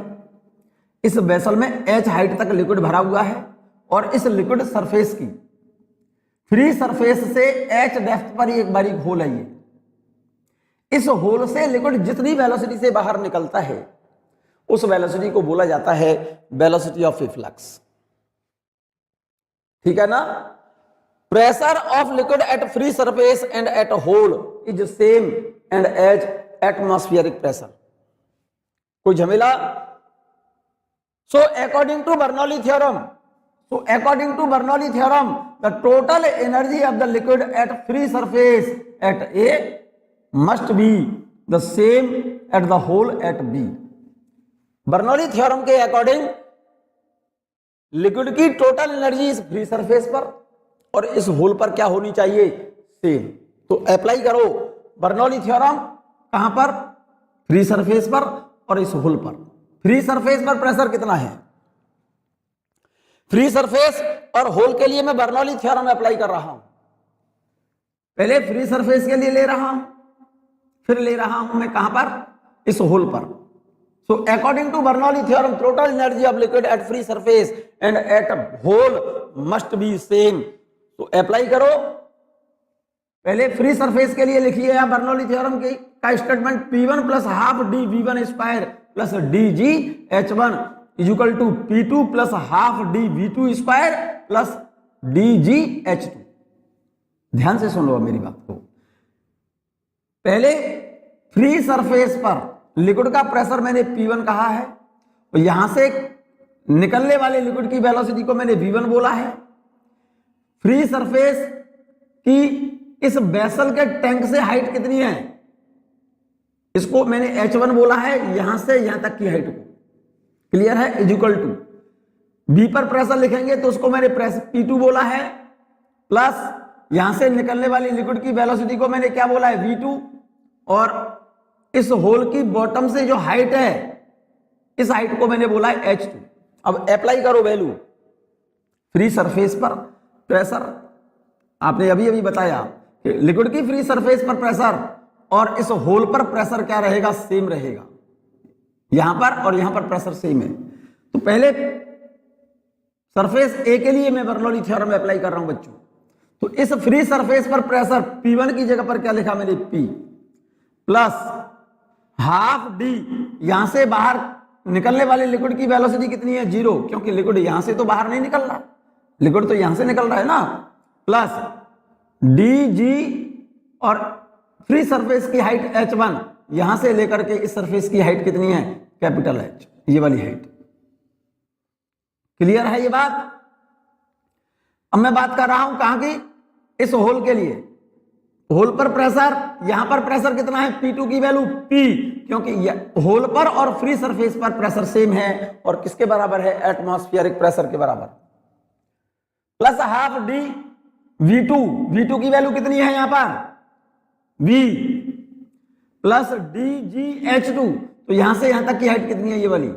इस वेसल में h हाइट तक लिक्विड भरा हुआ है और इस लिक्विड सरफेस की फ्री सरफेस से h डेप्थ पर एक बारीक होल है। ये इस होल से लिक्विड जितनी वेलोसिटी से बाहर निकलता है उस वेलोसिटी को बोला जाता है वेलोसिटी ऑफ फ्लक्स। ठीक है ना। Pressure of liquid at free surface and at hole is same and as atmospheric pressure. कोई झमेला? So according to Bernoulli theorem, the total energy of the liquid at free surface at A must be the same at the hole at B। Bernoulli theorem के according liquid की total energy इस free surface पर और इस hole पर क्या होनी चाहिए? सेम। तो अप्लाई करो बर्नौली थ्योरम कहां पर? फ्री सरफेस पर और इस होल पर। फ्री सरफेस पर प्रेशर कितना है? फ्री सरफेस और होल के लिए मैं बर्नौली थ्योरम अप्लाई कर रहा हूं। पहले फ्री सरफेस के लिए ले रहा हूं, फिर ले रहा हूं मैं कहां पर? इस होल पर। So according to Bernoulli theorem, total energy of liquid at free surface and at hole must be same. तो अप्लाई करो। पहले फ्री सरफेस के लिए लिखिए यहां बर्नौली थ्योरम का statement, P1 plus half D V1 square plus D G H1 is equal to P2 plus half D V2 square plus D G H2। ध्यान से सुन लो मेरी बात को। पहले फ्री सरफेस पर लिक्विड का प्रेशर मैंने P1 कहा है और यहां से निकलने वाले लिक्विड की वेलोसिटी को मैंने V1 बोला है। फ्री सरफेस की इस वेसल के टैंक से हाइट कितनी है? इसको मैंने H1 बोला है, यहां से यहां तक की हाइट को। क्लियर है? इज इक्वल टू B पर प्रेशर लिखेंगे तो उसको मैंने P2 बोला है, प्लस यहां से निकलने वाली लिक्विड की वेलोसिटी को मैंने क्या बोला है? V2। और इस होल की बॉटम से जो हाइट है इस हाइट को मैंने बोला है H2। अब अप्लाई करो वैल्यू। फ्री सरफेस पर प्रेशर आपने अभी अभी बताया कि लिक्विड की फ्री सरफेस पर प्रेशर और इस होल पर प्रेशर क्या रहेगा? सेम रहेगा। यहां पर और यहां पर प्रेशर सेम है। तो पहले सरफेस ए के लिए मैं बर्नौली थ्योरम अप्लाई कर रहा हूं बच्चों। तो इस फ्री सरफेस पर प्रेशर P1 की जगह पर क्या लिखा मैंने? P प्लस हाफ डी, यहां से बाहर निकलने वाले लिक्विड की वेलोसिटी कितनी है? 0, क्योंकि लिक्विड यहां से तो बाहर नहीं निकल रहा, लिक्विड तो यहां से निकल रहा है ना। प्लस डी जी और फ्री सरफेस की हाइट H1, यहां से लेकर के इस सरफेस की हाइट कितनी है? कैपिटल H, ये वाली हाइट। क्लियर है ये बात? अब मैं बात कर रहा हूं कहां की? इस होल के लिए। होल पर प्रेशर, यहां पर प्रेशर कितना है? P2 की वैल्यू P, क्योंकि होल पर और फ्री सरफेस पर प्रेशर सेम है और किसके बराबर है? एटमॉस्फेरिक प्रेशर के बराबर। प्लस हाफ डी V2 की वैल्यू कितनी है यहां पर? V plus D G H2। तो यहां से यहां तक की हाइट कितनी है? ये वाली,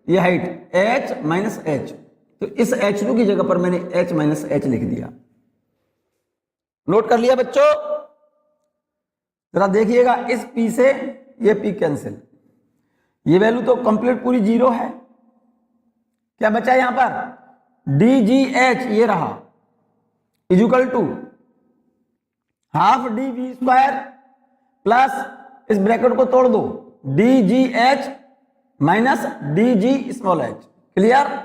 ये हाइट H माइनस H। तो इस H2 की जगह पर मैंने H माइनस H लिख दिया। नोट कर लिया बच्चों? जरा देखिएगा, इस P से ये P कैंसिल, ये वैल्यू तो कंप्लीट पूरी 0 है। क्या बचा यहां पर? DGH ये रहा, is equal to half D V square plus, इस ब्रैकेट को तोड़ दो, DGH minus DG small h। Clear?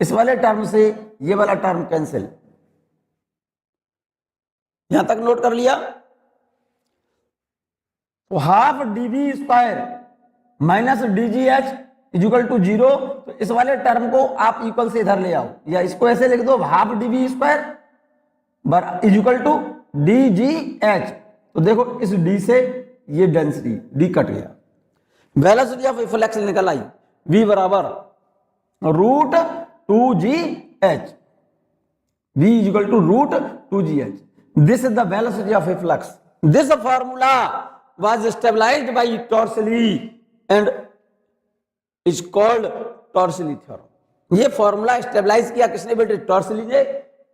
इस वाले टर्म से ये वाला टर्म कैंसिल। यहां तक नोट कर लिया? तो half D V square minus DGH is equal to 0। तो इस वाले टर्म को आप इक्वल से इधर ले आओ, या इसको ऐसे लिख दो, half D V square is equal to DGH। तो देखो इस D से ये डेंसिटी D कट गया, वेलोसिटी ऑफ फ्लक्स निकल आई, V बराबर root 2GH, V is equal to root 2GH. This is the velocity of a flux. This formula was stabilized by Torseley and is called Torricelli theorem. ये formula stabilize किया किसने बेटे? टॉर्सली ने।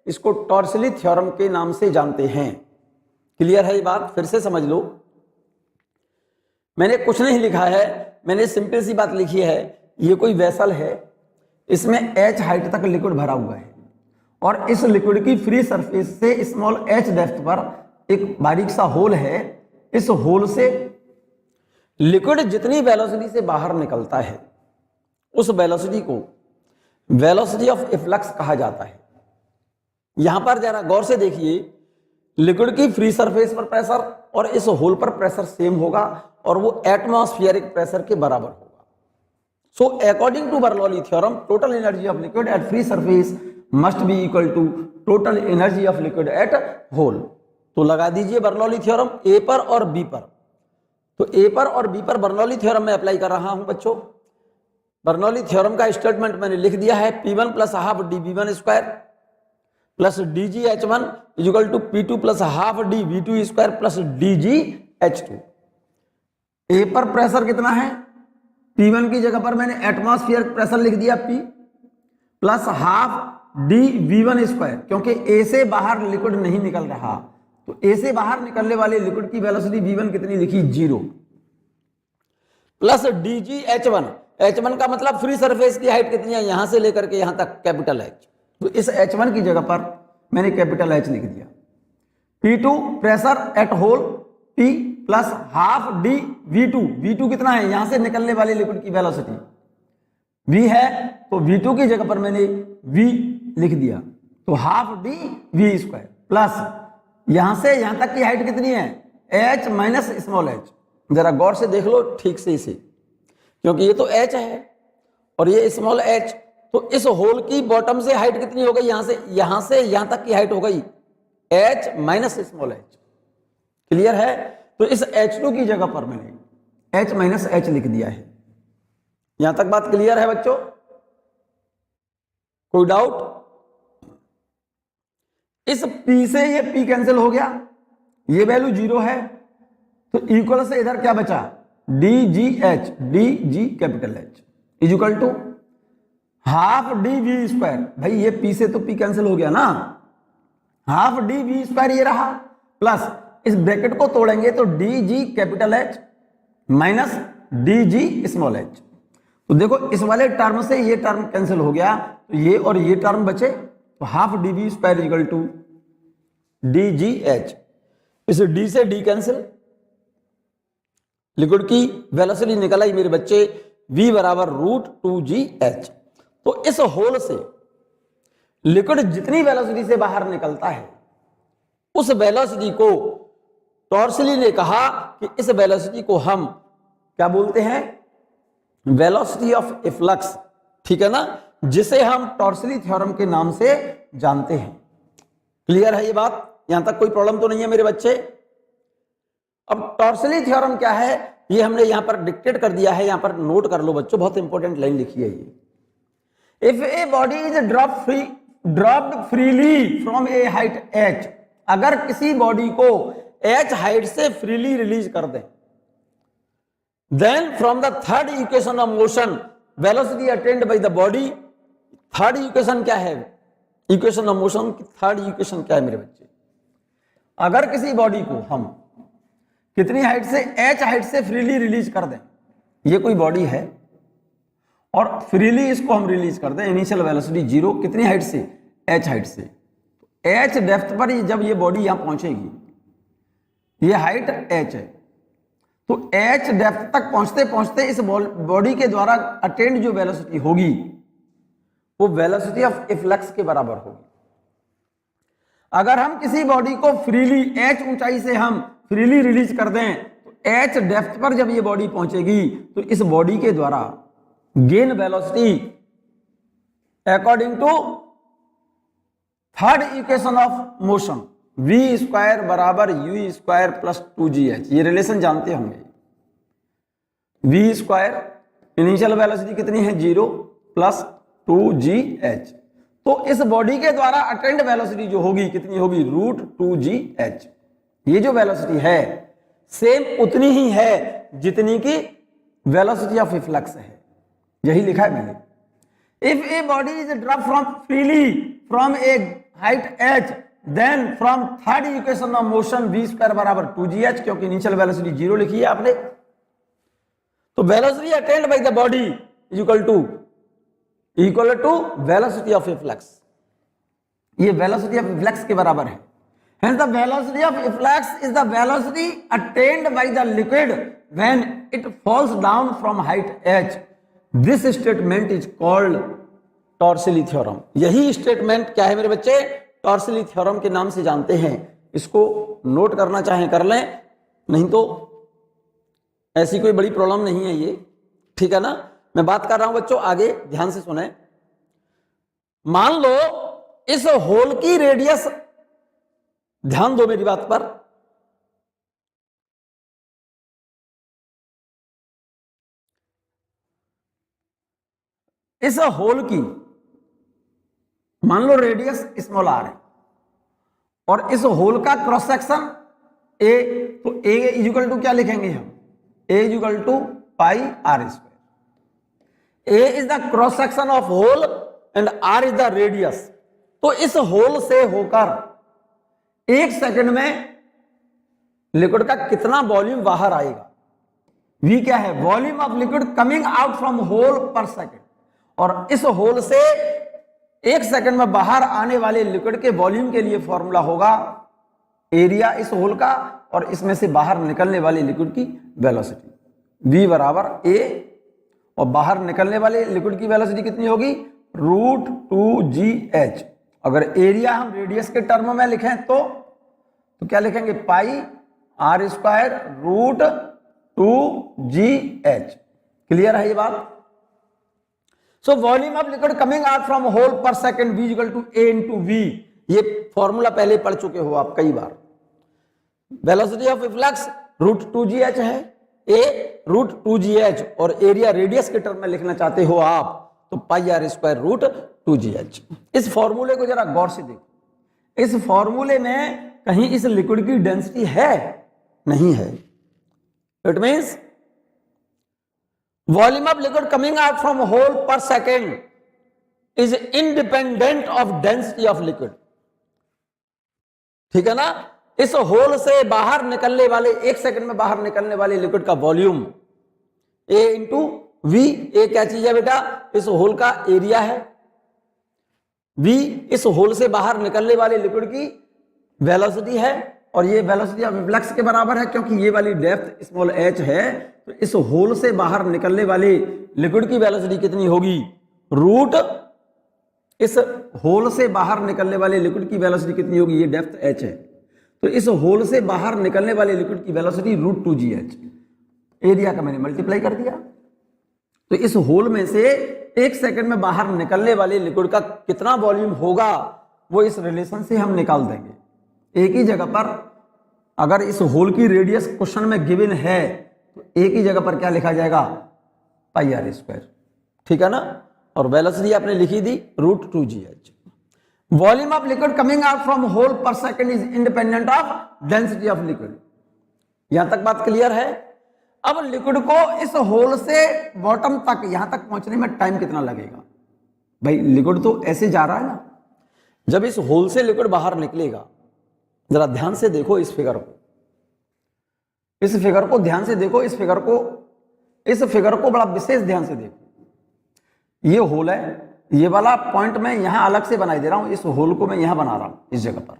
इसको टॉर्सली theorem के नाम से जानते हैं। क्लियर है ये बात? फिर से समझ लो, मैंने कुछ नहीं लिखा है, मैंने सिंपल सी बात लिखी है। ये कोई वेसल है, इसमें h हाइट तक लिक्विड भरा हुआ है और इस लिक्विड की फ्री सरफेस से स्मॉल h डेप्थ पर एक बारीक सा होल है। इस होल से लिक्विड जितनी वेलोसिटी से बाहर निकलता है उस वेलोसिटी को वेलोसिटी ऑफ इफ्लक्स कहा जाता है। यहां पर जरा गौर से देखिए, लिक्विड की फ्री सरफेस पर प्रेशर और इस होल पर प्रेशर सेम होगा और वो एटमॉस्फेरिक प्रेशर के बराबर होगा। So according to Bernoulli theorem, total energy of liquid at free surface must be equal to total energy of liquid at hole. तो लगा दीजिए बर्नौली थ्योरम ए पर और बी पर। तो ए पर और बी पर बर्नौली थ्योरम में अप्लाई कर रहा हूं बच्चों। बर्नौली थ्योरम का स्टेटमेंट मैंने लिख दिया है, P1 plus half D V1 square plus D G H1 is equal to P2 plus half D V2 square plus D G H2। A पर प्रेशर कितना है? P1 की जगह पर मैंने एटमॉस्फेयर प्रेशर लिख दिया P plus half D V1 square, क्योंकि ए से बाहर लिक्विड नहीं निकल रहा तो ए से बाहर निकलने वाले लिक्विड की वेलोसिटी V1 कितनी लिखी? 0 plus D G H1। H1 का मतलब फ्री सरफेस की हाइट कितनी है? यहां से लेकर के यहां तक कैपिटल H। तो इस H1 की जगह पर मैंने कैपिटल H लिख दिया। P2 pressure at hole P plus half D V2। V2 कितना है? यहां से निकलने वाले लिक्विड की वेलोसिटी V है, तो V2 की जगह पर मैंने V लिख दिया। तो half D V square plus यहां से यहां तक की हाइट कितनी है? H minus small h। जरा गौर से देख लो ठीक से इसे, क्योंकि ये तो H है और ये स्मॉल h, तो इस होल की बॉटम से हाइट कितनी हो गई? यहां से यहां तक की हाइट हो गई H minus small h। Clear है? तो इस H2 की जगह पर मैंने H माइनस h लिख दिया है। यहां तक बात क्लियर है बच्चों? कोई डाउट? इस P से ये P कैंसिल हो गया, ये वैल्यू 0 है, तो इक्वल से इधर क्या बचा? D G H, D G capital H is equal to half D V square. भाई ये P से तो P कैंसिल हो गया ना, हाफ डी V स्क्वायर ये रहा, प्लस इस ब्रैकेट को तोड़ेंगे तो D G capital H minus D G small h। तो देखो इस वाले टर्म से ये टर्म कैंसिल हो गया, तो ये और ये टर्म बचे, तो half D V square equal to D G H. इस डी से डी कैंसिल, लिक्विड की वेलोसिटी निकल आई मेरे बच्चे V बराबर √2GH। तो इस होल से लिक्विड जितनी वेलोसिटी से बाहर निकलता है उस वेलोसिटी को टॉर्सली ने कहा कि इस वेलोसिटी को हम क्या बोलते हैं? Velocity of efflux. ठीक है ना, जिसे हम टॉर्सली थ्योरम के नाम से जानते हैं। क्लियर है ये बात? यहां तक कोई प्रॉब्लम तो नहीं है मेरे बच्चे? अब टॉर्सली थ्योरम क्या है ये हमने यहां पर डिक्टेट कर दिया है, यहां पर नोट कर लो बच्चों, बहुत इंपॉर्टेंट लाइन लिखी है ये। If a body is dropped freely from a height h, अगर किसी बॉडी को h हाइट से फ्रीली रिलीज कर दें, then from the third equation of motion velocity attained by the body. Third equation क्या है? इक्वेशन ऑफ मोशन की third equation क्या है मेरे बच्चे? अगर किसी बॉडी को हम कितनी हाइट से? h हाइट से फ्रीली रिलीज कर दें, ये कोई बॉडी है और फ्रीली इसको हम रिलीज कर दें, इनिशियल वेलोसिटी 0, कितनी हाइट से? h हाइट से। h डेप्थ पर जब ये बॉडी यहां पहुंचेगी, ये हाइट h है, तो h डेप्थ तक पहुंचते पहुंचते इस बॉडी के द्वारा अटेंड जो वेलोसिटी होगी वो वेलोसिटी ऑफ इफ्लक्स के बराबर होगी। अगर हम किसी बॉडी को फ्रीली h ऊंचाई से हम फ्रीली रिलीज कर दें तो h डेप्थ पर जब ये बॉडी पहुंचेगी तो इस बॉडी के द्वारा gain velocity according to third equation of motion v square बराबर u स्क्वायर प्लस 2gh, ये रिलेशन जानते होंगे। v स्क्वायर इनिशियल वेलोसिटी कितनी है? 0 प्लस 2gh, तो इस बॉडी के द्वारा अटेंड वेलोसिटी जो होगी कितनी होगी? √2gh। ये जो वेलोसिटी है सेम उतनी ही है जितनी की वेलोसिटी ऑफ इफ्लक्स है। यही लिखा है मैंने। If a body is drop from freely from a height h, then from third equation of motion v square बराबर 2gh, क्योंकि इनिशियल वेलोसिटी 0 लिखी है आपने। तो velocity attained by the body is equal to velocity of efflux. ये velocity of efflux के बराबर है। Hence the velocity of efflux is the velocity attained by the liquid when it falls down from height h. This statement is called Torricelli theorem. यही statement क्या है मेरे बच्चे? टॉर्सिली theorem के नाम से जानते हैं। इसको नोट करना चाहें कर लें, नहीं तो ऐसी कोई बड़ी प्रॉब्लम नहीं है ये, ठीक है ना। मैं बात कर रहा हूं बच्चों, आगे ध्यान से सुने। मान लो इस होल की रेडियस, ध्यान दो मेरी बात पर, इस होल की मान लो रेडियस स्मॉल आर है और इस होल का क्रॉस सेक्शन ए, तो ए इक्वल टू क्या लिखेंगे हम? A equal to pi R square. A is the cross section of hole and R is the radius. तो इस होल से होकर 1 सेकंड में लिक्विड का कितना वॉल्यूम बाहर आएगा? V क्या है? Volume of liquid coming out from hole per second. और इस होल से 1 सेकंड में बाहर आने वाले लिक्विड के वॉल्यूम के लिए फॉर्मूला होगा एरिया इस होल का और इसमें से बाहर निकलने वाले लिक्विड की वेलोसिटी। V बराबर A और बाहर निकलने वाले लिक्विड की वेलोसिटी कितनी होगी? √2gh। अगर एरिया हम रेडियस के टर्म में लिखें तो क्या लिखेंगे? पाई आर स्क्वायर √2gh। क्लियर है ये बात? So volume of liquid coming out from hole per second V equal to A into V। ये फॉर्मूला पहले पढ़ चुके हो आप कई बार। वेलोसिटी ऑफ इफ्लक्स √2gh है, A √2gh, और एरिया रेडियस के टर्म में लिखना चाहते हो आप तो पाई आर स्क्वायर √2gh। इस फॉर्मूले को जरा गौर से देखो। इस फॉर्मूले में कहीं इस लिक्विड की डेंसिटी है? नहीं है। It means volume of liquid coming out from hole per second is independent of density of liquid. ठीक है ना। इस होल से बाहर निकलने वाले 1 सेकंड में बाहर निकलने वाले लिक्विड का वॉल्यूम A इंटू V। ए क्या चीज है बेटा? इस होल का एरिया है। V इस होल से बाहर निकलने वाले लिक्विड की वेलोसिटी है और ये वेलोसिटी ऑफ इफ्लक्स के बराबर है, क्योंकि ये वाली डेप्थ स्मॉल h है। तो इस होल से बाहर निकलने वाले लिक्विड की वेलोसिटी कितनी होगी? इस होल से बाहर निकलने वाले लिक्विड की वेलोसिटी कितनी होगी? ये डेप्थ h है, तो इस होल से बाहर निकलने वाले लिक्विड की वेलोसिटी √2gh। एरिया का मैंने मल्टीप्लाई कर दिया। तो इस होल में से 1 सेकंड में बाहर निकलने वाले लिक्विड का कितना वॉल्यूम होगा वो इस रिलेशन से हम निकाल देंगे। एक ही जगह पर अगर इस होल की रेडियस क्वेश्चन में गिवन है तो एक ही जगह पर क्या लिखा जाएगा? Pi R square. ठीक है ना। और वेलोसिटी आपने लिखी थी √2gh। Volume of liquid coming out from hole per second is independent of density of liquid. यहां तक बात क्लियर है? अब लिक्विड को इस होल से बॉटम तक यहां तक पहुंचने में टाइम कितना लगेगा? भाई लिक्विड तो ऐसे जा रहा है ना। जब इस होल से लिक्विड बाहर निकलेगा, जरा ध्यान से देखो इस फिगर को, इस फिगर को ध्यान से देखो, इस फिगर को बड़ा विशेष ध्यान से देखो। ये होल है, ये वाला पॉइंट मैं यहां अलग से बनाई दे रहा हूं। इस होल को मैं यहां बना रहा हूं इस जगह पर,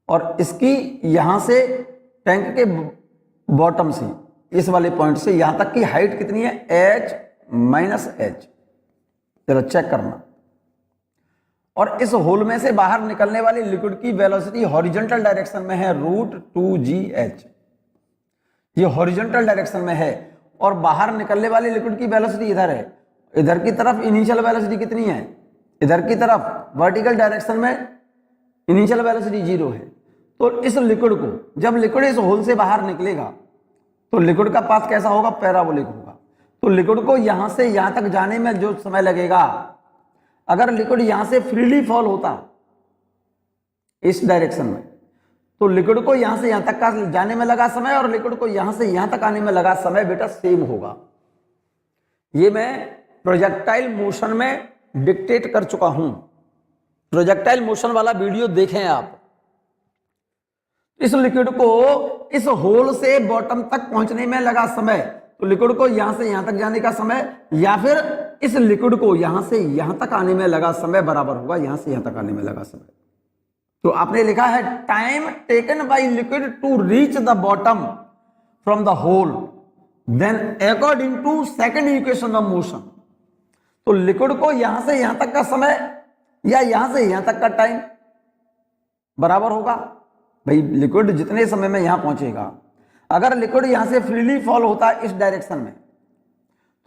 और इसकी यहां से टैंक के बॉटम से इस वाले पॉइंट से यहां तक की हाइट कितनी है? h minus h। चलो चेक करना। और इस होल में से बाहर निकलने वाली लिक्विड की वेलोसिटी हॉरिजॉन्टल डायरेक्शन में है √2gh। ये हॉरिजॉन्टल डायरेक्शन में है और बाहर निकलने वाली लिक्विड की वेलोसिटी इधर है। इधर की तरफ इनिशियल वेलोसिटी कितनी है? इधर की तरफ वर्टिकल डायरेक्शन में इनिशियल वेलोसिटी 0 है। तो इस लिक्विड को, जब लिक्विड इस होल से बाहर निकलेगा तो लिक्विड का पाथ कैसा होगा? पैराबोलिक होगा। तो लिक्विड को यहां से यहां तक जाने में जो समय लगेगा, अगर लिक्विड यहां से फ्रीली फॉल होता इस डायरेक्शन में, तो लिक्विड को यहां से यहां तक का जाने में लगा समय और लिक्विड को यहां से यहां तक आने में लगा समय बेटा सेम होगा। ये मैं प्रोजेक्टाइल मोशन में डिक्टेट कर चुका हूं। प्रोजेक्टाइल मोशन वाला वीडियो देखें आप। इस लिक्विड को इस होल से बॉटम तक पहुंचने में लगा समय, तो लिक्विड को यहां से यहां तक जाने का समय या फिर इस लिक्विड को यहां से यहां तक आने में लगा समय बराबर होगा यहां से यहां तक आने में लगा समय। तो आपने लिखा है time taken by liquid to reach the bottom from the hole then according to second equation of motion. तो लिक्विड को यहां से यहां तक का समय या यहां से यहां तक का टाइम बराबर होगा। भाई लिक्विड जितने समय में यहां पहुंचेगा, अगर लिक्विड यहां से फ्रीली फॉल होता है इस डायरेक्शन में,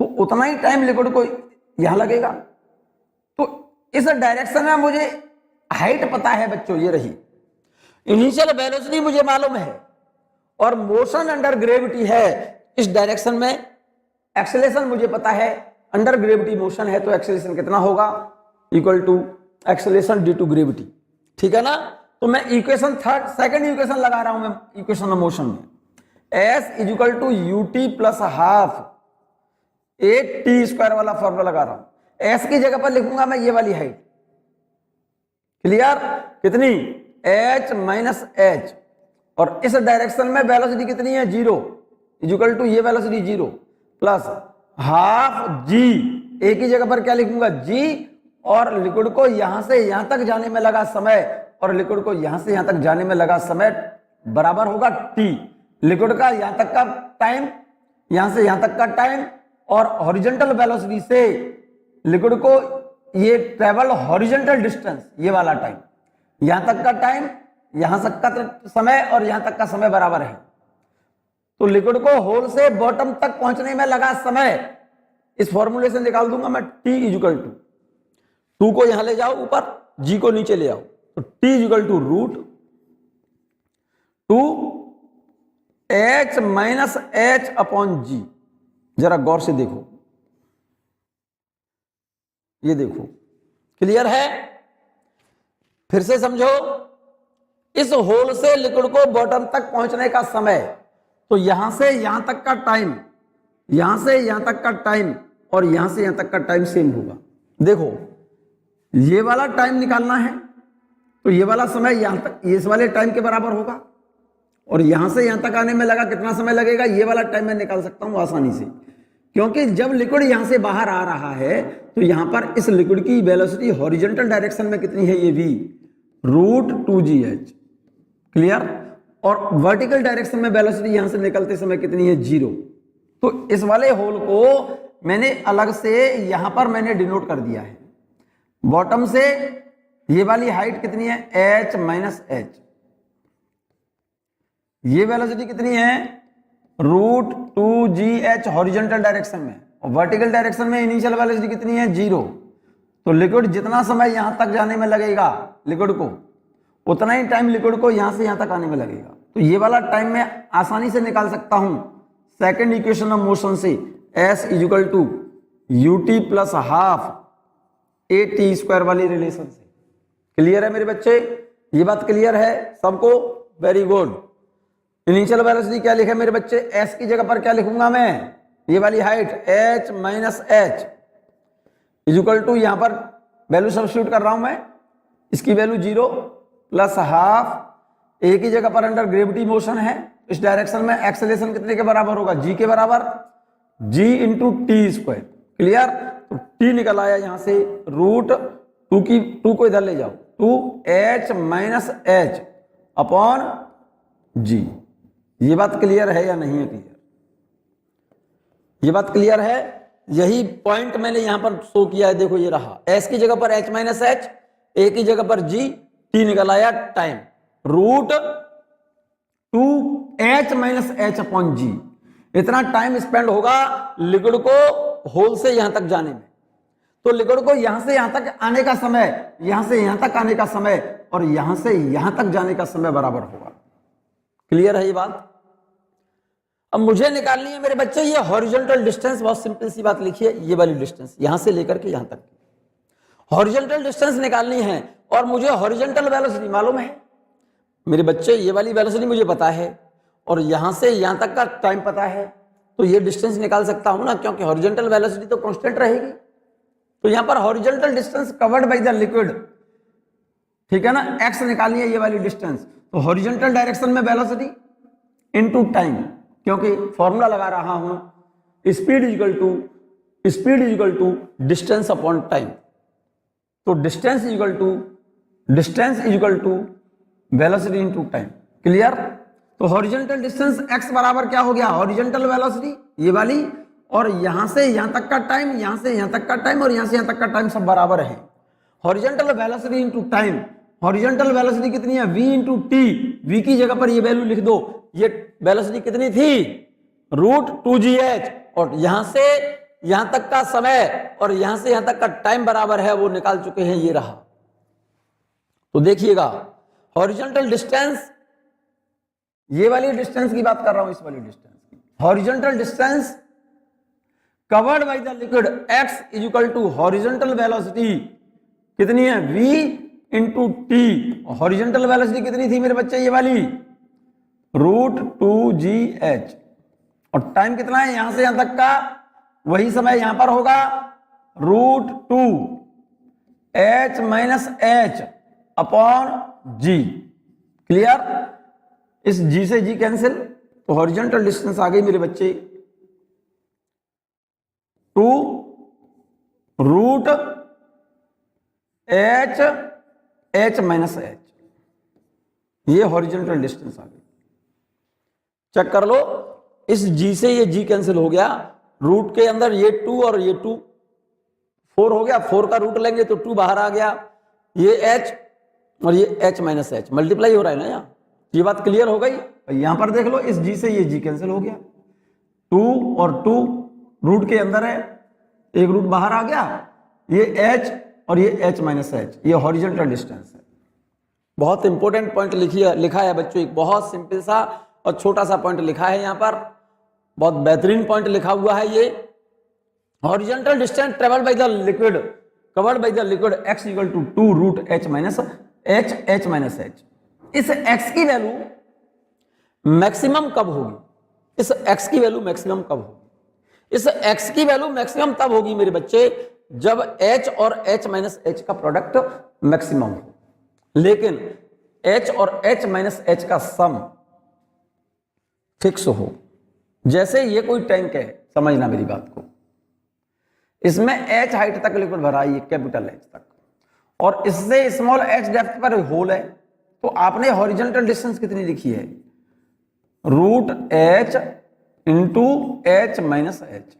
तो उतना ही टाइम लिक्विड को यहां लगेगा। तो इस डायरेक्शन में मुझे हाइट पता है बच्चों, ये रही। इनिशियल वेलोसिटी मुझे मालूम है और मोशन अंडर ग्रेविटी है इस डायरेक्शन में। एक्सेलेरेशन मुझे पता है, अंडर ग्रेविटी मोशन है तो एक्सेलेरेशन कितना होगा, equal to acceleration due to gravity. ठीक है ना। तो मैं इक्वेशन सेकंड इक्वेशन लगा रहा हूं मैं इक्वेशन ऑफ मोशन में, S is equal to u t plus half A T square वाला फॉर्मूला लगा रहा हूं। S की जगह पर लिखूंगा मैं ये वाली हाइट। क्लियर, कितनी, h माइनस एच, और इस डायरेक्शन में वेलोसिटी कितनी है, 0 इज इक्वल टू ये वेलोसिटी 0 प्लस हाफ जी। ए की जगह पर क्या लिखूंगा, g, और लिक्विड को यहां से यहां तक जाने में लगा समय और लिक्विड को यहां से यहां तक जाने में लगा समय बराबर होगा t। लिक्विड का यहां तक का टाइम, यहां से यहां तक का टाइम, और हॉरिजॉन्टल वेलोसिटी से लिक्विड को ये ट्रेवल हॉरिजॉन्टल डिस्टेंस, ये वाला टाइम, यहां तक का टाइम, यहां तक का समय और यहां तक का समय बराबर है। तो लिक्विड को होल से बॉटम तक पहुंचने में लगा समय, इस फॉर्मूले से निकाल दूंगा मैं t इक्वल टू, 2 को यहां ले जाओ ऊपर, g को नीचे ले आओ, तो t equal to root 2 h minus h upon g. जरा गौर से देखो, ये देखो, क्लियर है। फिर से समझो, इस होल से लिक्विड को बॉटम तक पहुंचने का समय, तो यहां से यहां तक का टाइम, यहां से यहां तक का टाइम और यहां से यहां तक का टाइम सेम होगा। देखो ये वाला टाइम निकालना है तो ये वाला समय यहां तक इस वाले टाइम के बराबर होगा, और यहां से यहां तक आने में लगा कितना समय लगेगा, ये वाला टाइम मैं निकाल सकता हूं आसानी से, क्योंकि जब लिक्विड यहां से बाहर आ रहा है तो यहां पर इस लिक्विड की वेलोसिटी हॉरिजॉन्टल डायरेक्शन में कितनी है, ये v रूट 2gh। क्लियर। और वर्टिकल डायरेक्शन में वेलोसिटी यहां से निकलते समय कितनी है, 0। तो इस वाले होल को मैंने अलग से यहां पर मैंने डिनोट कर दिया है। बॉटम से ये वाली हाइट कितनी है, h माइनस एच, ये वेलोसिटी कितनी है, रूट 2gh हॉरिजॉन्टल डायरेक्शन में, और वर्टिकल डायरेक्शन में इनिशियल वेलोसिटी कितनी है, 0। तो लिक्विड जितना समय यहां तक जाने में लगेगा लिक्विड को, उतना ही टाइम लिक्विड को यहां से यहां तक आने में लगेगा। तो ये वाला टाइम मैं आसानी से निकाल सकता हूं सेकंड इक्वेशन ऑफ मोशन से, s is equal to u t plus half A T square वाली रिलेशन से। क्लियर है मेरे बच्चे, ये बात क्लियर है सबको, वेरी गुड। इनिशियल वेलोसिटी क्या लिखा है मेरे बच्चे, s की जगह पर क्या लिखूंगा मैं, ये वाली height h minus H is equal to, यहां पर वैल्यू सब्स्टिट्यूट कर रहा हूं मैं, इसकी वैल्यू 0 प्लस हाफ, ए की जगह पर अंडर ग्रेविटी मोशन है, इस डायरेक्शन में एक्सेलरेशन कितने के बराबर होगा, g के बराबर, g into T square. Clear. तो t निकल आया यहां से रूट 2 को इधर ले जाओ, 2h minus h upon g। ये बात क्लियर है या नहीं है, क्लियर, ये बात क्लियर है। यही पॉइंट मैंने यहां पर शो किया है, देखो ये रहा, s की जगह पर h माइनस एच, a की जगह पर g, t निकल आया time root 2h minus h upon g. इतना टाइम स्पेंड होगा लिक्विड को होल से यहां तक जाने में। तो लिक्विड को यहां से यहां तक आने का समय, यहां से यहां तक आने का समय और यहां से यहां तक जाने का समय बराबर होगा। क्लियर है ये बात। अब मुझे निकालनी है मेरे बच्चे ये हॉरिजॉन्टल डिस्टेंस, बहुत सिंपल सी बात लिखिए, ये वाली डिस्टेंस यहां से लेकर के यहां तक हॉरिजॉन्टल डिस्टेंस निकालनी है, और मुझे हॉरिजॉन्टल वेलोसिटी मालूम है मेरे बच्चे, ये वाली वेलोसिटी मुझे पता है और यहां से यहां तक का टाइम पता है, तो ये डिस्टेंस निकाल सकता हूं ना, क्योंकि हॉरिजॉन्टल वेलोसिटी तो कांस्टेंट रहेगी। तो यहां पर horizontal distance covered by the liquid, ठीक है ना, x निकालनी है ये वाली डिस्टेंस, तो हॉरिजॉन्टल डायरेक्शन में वेलोसिटी इनटू टाइम, क्योंकि फॉर्मूला लगा रहा हूं speed is equal to distance upon time, तो distance is equal to velocity into time. Clear? तो हॉरिजॉन्टल डिस्टेंस x बराबर क्या हो गया, हॉरिजॉन्टल वेलोसिटी ये वाली, और यहां से यहां तक का टाइम, यहां से यहां तक का टाइम और यहां से यहां तक का टाइम सब बराबर है। Horizontal velocity into time, horizontal velocity कितनी है, v इंटू टी, v की जगह पर ये वैल्यू लिख दो, ये वेलोसिटी कितनी थी, √2gh, और यहां से यहां तक का समय और यहां से यहां तक का टाइम बराबर है, वो निकाल चुके हैं, ये रहा। तो देखिएगा हॉरिजॉन्टल डिस्टेंस, ये वाली डिस्टेंस की बात कर रहा हूं, इस वाली डिस्टेंस की, horizontal distance covered by the liquid x is equal to horizontal velocity कितनी है, v इंटू टी, हॉरिजॉन्टल वेलोसिटी कितनी थी मेरे बच्चे, ये वाली √2gh, और टाइम कितना है यहां से यहां तक का, वही समय यहां पर होगा √2h minus h upon g। Clear? इस g से g कैंसिल, तो हॉरिजॉन्टल डिस्टेंस आ गई मेरे बच्चे 2 √h माइनस h, ये हॉरिजॉन्टल डिस्टेंस आ गई। चेक कर लो, इस g से ये g कैंसिल हो गया, रूट के अंदर ये 2 और ये 2 4 हो गया, 4 का रूट लेंगे तो 2 बाहर आ गया, ये h और ये h माइनस h मल्टीप्लाई हो रहा है ना यहाँ, ये बात क्लियर हो गई। यहां पर देख लो, इस g से ये g कैंसिल हो गया, 2 और 2 रूट के अंदर है, एक रूट बाहर आ गया, ये h और ये h माइनस h, ये हॉरिजॉन्टल डिस्टेंस है। बहुत इंपॉर्टेंट पॉइंट लिखा है बच्चों, एक बहुत सिंपल सा और छोटा सा पॉइंट लिखा है यहाँ पर, बहुत बेहतरीन पॉइंट लिखा हुआ है ये। Horizontal distance travelled by the liquid covered by the liquid x equal to 2 √h minus h। इस x की वैल्यू मैक्सिमम कब होगी, इस x की वैल्यू मैक्सिमम कब होगी, इस x की वैल्यू मैक्सिमम तब होगी मेरे बच्चे जब h और h माइनस h का प्रोडक्ट मैक्सिमम हो, लेकिन h और h माइनस h का सम फिक्स हो। जैसे ये कोई टैंक है, समझना मेरी बात को, इसमें h हाइट तक लिक्विड भरा है, कैपिटल H तक, और इससे स्मॉल h डेप्थ पर होल है, तो आपने हॉरिजॉन्टल डिस्टेंस कितनी लिखी है, √h into h minus h।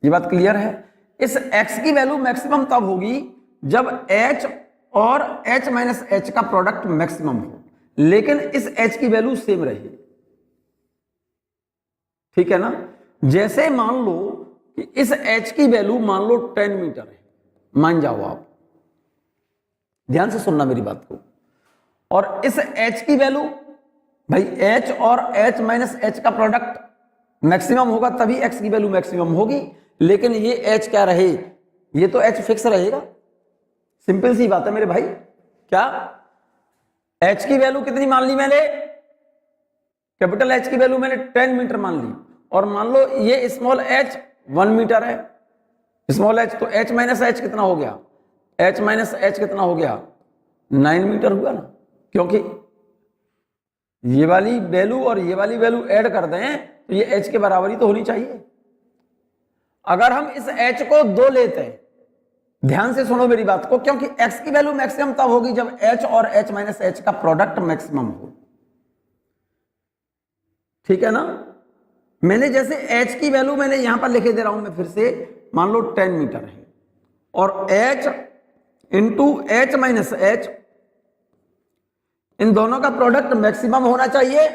ये बात क्लियर है? इस x की वैल्यू मैक्सिमम तब होगी जब h और h माइनस h का प्रोडक्ट मैक्सिमम हो, लेकिन इस h की वैल्यू सेम रही, ठीक है ना। जैसे मान लो कि इस h की वैल्यू मान लो 10 मीटर है, मान जाओ आप, ध्यान से सुनना मेरी बात को, और इस h की वैल्यू, भाई h और h माइनस h का प्रोडक्ट मैक्सिमम होगा तभी x की वैल्यू मैक्सिमम होगी, लेकिन ये h क्या रहे, ये तो h फिक्स रहेगा। सिंपल सी बात है मेरे भाई, क्या h की वैल्यू कितनी मान ली मैंने, कैपिटल H की वैल्यू मैंने 10 मीटर मान ली, और मान लो ये स्मॉल h 1 मीटर है, स्मॉल h, तो h माइनस h कितना हो गया, h माइनस h कितना हो गया, 9 मीटर हुआ ना, क्योंकि ये वाली वैल्यू और ये वाली वैल्यू ऐड कर दें तो ये h के बराबर ही तो होनी चाहिए। अगर हम इस h को 2 लेते हैं, ध्यान से सुनो मेरी बात को, क्योंकि x की वैल्यू मैक्सिमम तब होगी जब h और h माइनस h का प्रोडक्ट मैक्सिमम हो, ठीक है ना। मैंने जैसे h की वैल्यू मैंने यहां पर लिखे दे रहा हूं मैं फिर से, मान लो 10 मीटर है, और h into h minus h, इन दोनों का प्रोडक्ट मैक्सिमम होना चाहिए,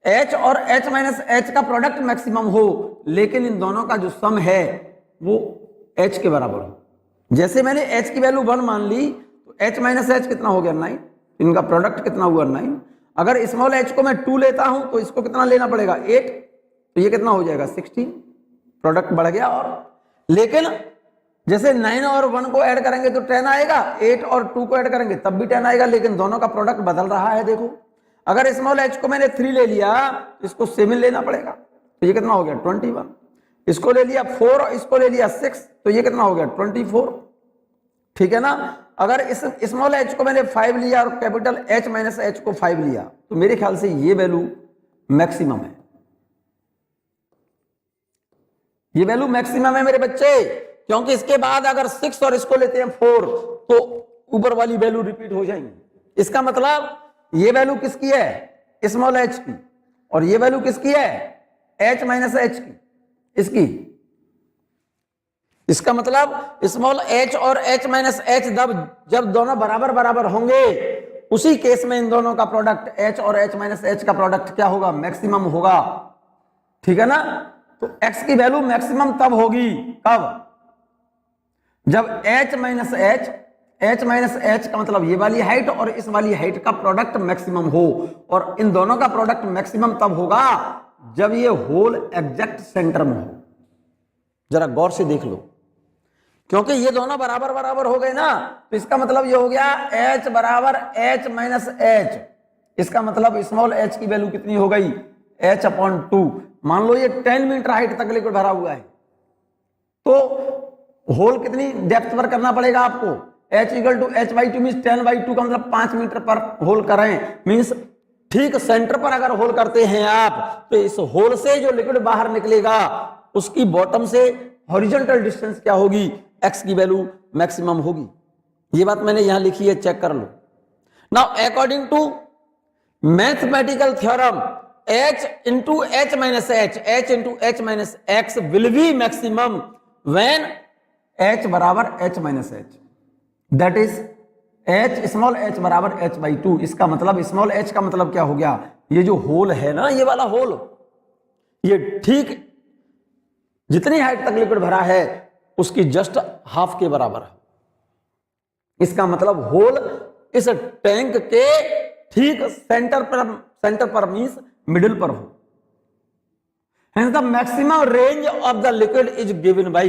h और h माइनस h का प्रोडक्ट मैक्सिमम हो, लेकिन इन दोनों का जो सम है वो h के बराबर हो। जैसे मैंने h की वैल्यू 1 मान ली, तो h माइनस h कितना हो गया, 9, इनका प्रोडक्ट कितना हुआ, 9। अगर स्मॉल h को मैं 2 लेता हूं तो इसको कितना लेना पड़ेगा, 8, तो ये कितना हो जाएगा, 16, प्रोडक्ट बढ़ गया। और लेकिन जैसे 9 और 1 को ऐड करेंगे तो 10 आएगा, 8 और 2 को ऐड करेंगे तब भी 10 आएगा, लेकिन दोनों का प्रोडक्ट बदल रहा है। देखो, अगर स्मॉल h को मैंने 3 ले लिया, इसको 7 लेना पड़ेगा, तो ये कितना हो गया, 21। इसको ले लिया 4 और इसको ले लिया 6, तो ये कितना हो गया 24। ठीक है ना। अगर इस स्मॉल h को मैंने 5 लिया और कैपिटल h माइनस h को 5 लिया, तो मेरे ख्याल से ये वैल्यू मैक्सिमम है। ये वैल्यू मैक्सिमम है मेरे बच्चे, क्योंकि इसके बाद अगर 6 और इसको लेते हैं 4, तो ऊपर वाली वैल्यू रिपीट हो जाएंगी। इसका मतलब ये वैल्यू किसकी है, स्मॉल h की, और ये वैल्यू किसकी है, h माइनस h की, इसकी। इसका मतलब स्मॉल h और h माइनस h जब दोनों बराबर बराबर होंगे, उसी केस में इन दोनों का प्रोडक्ट h और h माइनस h का प्रोडक्ट क्या होगा, मैक्सिमम होगा। ठीक है ना। तो x की वैल्यू मैक्सिमम तब होगी, कब, जब h माइनस h का मतलब ये वाली हाइट और इस वाली हाइट का प्रोडक्ट मैक्सिमम हो, और इन दोनों का प्रोडक्ट मैक्सिमम तब होगा जब ये होल एग्जैक्ट सेंटर में हो। जरा गौर से देख लो, क्योंकि ये दोनों बराबर बराबर हो गए ना, तो इसका मतलब ये हो गया h बराबर h माइनस h। इसका मतलब स्मॉल h की वैल्यू कितनी हो गई, h/2। मान लो ये 10 मीटर हाइट तक लिक्विड भरा हुआ है, तो होल कितनी डेप्थ पर करना पड़ेगा आपको, h equal to h/2 means 10/2 का मतलब 5 मीटर पर होल करें, मीन्स ठीक सेंटर पर अगर होल करते हैं आप, तो इस होल से जो लिक्विड बाहर निकलेगा उसकी बॉटम से हॉरिजॉन्टल डिस्टेंस क्या होगी, x की वैल्यू मैक्सिमम होगी। ये बात मैंने यहां लिखी है, चेक कर लो। Now according to mathematical theorem, h into h minus h into h minus x will be maximum when h बराबर h minus h, that is h small h बराबर h/2। इसका मतलब स्मॉल h का मतलब क्या हो गया, ये जो होल है ना, ये वाला होल, ये ठीक जितनी हाइट तक लिक्विड भरा है उसकी जस्ट हाफ के बराबर है। इसका मतलब होल इस टैंक के ठीक सेंटर पर मींस मिडिल पर हो। Hence the maximum range of the liquid is given by,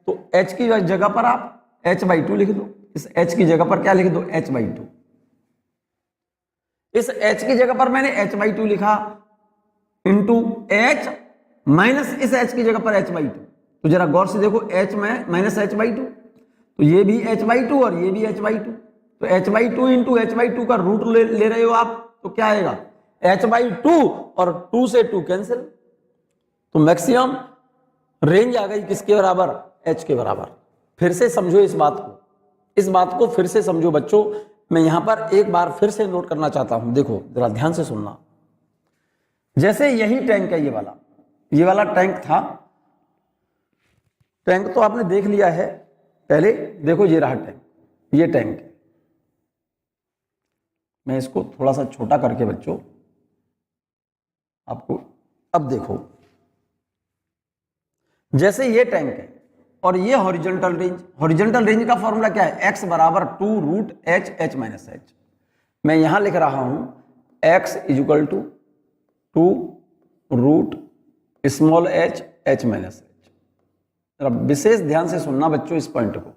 तो h की जगह पर आप h/2 लिख दो, इस h की जगह पर क्या लिख दो, h/2। इस h की जगह पर मैंने h/2 लिखा इंटू h माइनस इस h की जगह पर h/2। तो जरा गौर से देखो, h में माइनस h/2, तो ये भी h/2 और ये भी h/2, तो h/2 इंटू h/2 का रूट ले रहे हो आप, तो क्या आएगा h/2 और 2 से 2 कैंसिल, तो मैक्सिमम रेंज आ गई किसके बराबर, h के बराबर। फिर से समझो इस बात को फिर से समझो बच्चों। मैं यहां पर एक बार फिर से नोट करना चाहता हूं, देखो जरा ध्यान से सुनना। जैसे यही टैंक है, ये वाला टैंक था, टैंक तो आपने देख लिया है पहले, देखो ये रहा टैंक, ये टैंक है। मैं इसको थोड़ा सा छोटा करके बच्चों आपको अब देखो, जैसे ये टैंक है और ये हॉरिजॉन्टल रेंज का फॉर्मूला क्या है, x बराबर 2 root h h minus h। मैं यहां लिख रहा हूं x is equal to 2 root small h h minus h। विशेष ध्यान से सुनना बच्चों इस पॉइंट को,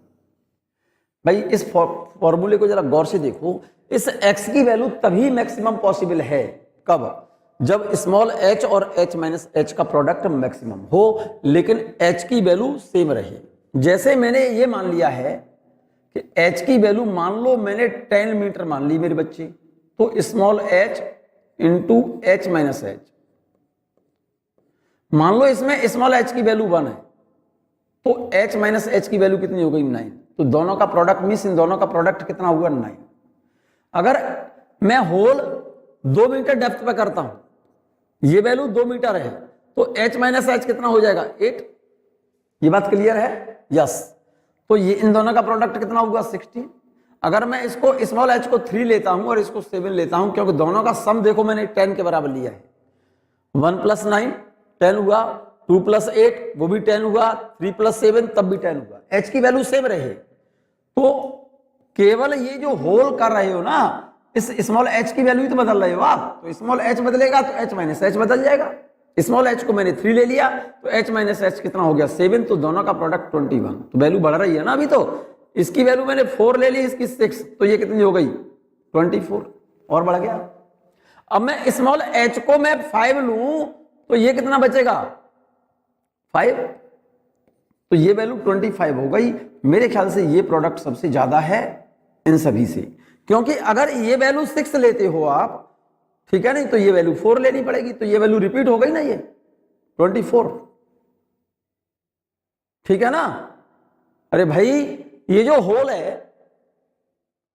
भाई इस फॉर्मूले को जरा गौर से देखो। इस x की वैल्यू तभी मैक्सिमम पॉसिबल है, कब, जब स्मॉल h और h माइनस h का प्रोडक्ट मैक्सिमम हो, लेकिन h की वैल्यू सेम रहे। जैसे मैंने ये मान लिया है कि h की वैल्यू मान लो मैंने 10 मीटर मान ली मेरे बच्चे, तो small h into h minus h, मान लो इसमें स्मॉल h की वैल्यू 1 है, तो h माइनस h की वैल्यू कितनी हो गई, 9। तो दोनों का प्रोडक्ट मींस इन दोनों का प्रोडक्ट कितना हुआ, 9। अगर मैं होल 2 मीटर डेप्थ पे करता हूं, ये वैल्यू 2 मीटर है, तो h माइनस h कितना हो जाएगा, 8। ये बात क्लियर है, यस। तो ये इन दोनों का प्रोडक्ट कितना होगा, 16। अगर मैं इसको स्मॉल h को 3 लेता हूं और इसको 7 लेता हूं, क्योंकि दोनों का सम देखो मैंने 10 के बराबर लिया है, 1 + 9 10 हुआ, 2 + 8 वो भी 10 हुआ, 3 + 7 तब भी 10 हुआ, h की वैल्यू सेम रहे। तो केवल ये जो होल कर रहे हो ना, इस स्मॉल h की वैल्यू तो बदल रहे हो आप, तो स्मॉल h बदलेगा तो h माइनस h बदल जाएगा। स्मॉल h को मैंने 3 ले लिया, तो h माइनस h कितना हो गया, 7। तो दोनों का प्रोडक्ट 21, तो वैल्यू बढ़ रही है ना अभी। तो इसकी वैल्यू मैंने 4 ले ली, इसकी 6, तो ये कितनी हो गई, 24 और बढ़ गया। अब मैं स्मॉल h को मैं 5 लूं, तो ये कितना बचेगा, 5। तो ये वैल्यू 25 हो गई। मेरे ख्याल से ये प्रोडक्ट सबसे ज्यादा है इन सभी से, क्योंकि अगर ये वैल्यू 6 लेते हो आप, ठीक है नहीं, तो ये वैल्यू 4 लेनी पड़ेगी, तो ये वैल्यू रिपीट हो गई ना, ये 24, ठीक है ना। अरे भाई ये जो होल है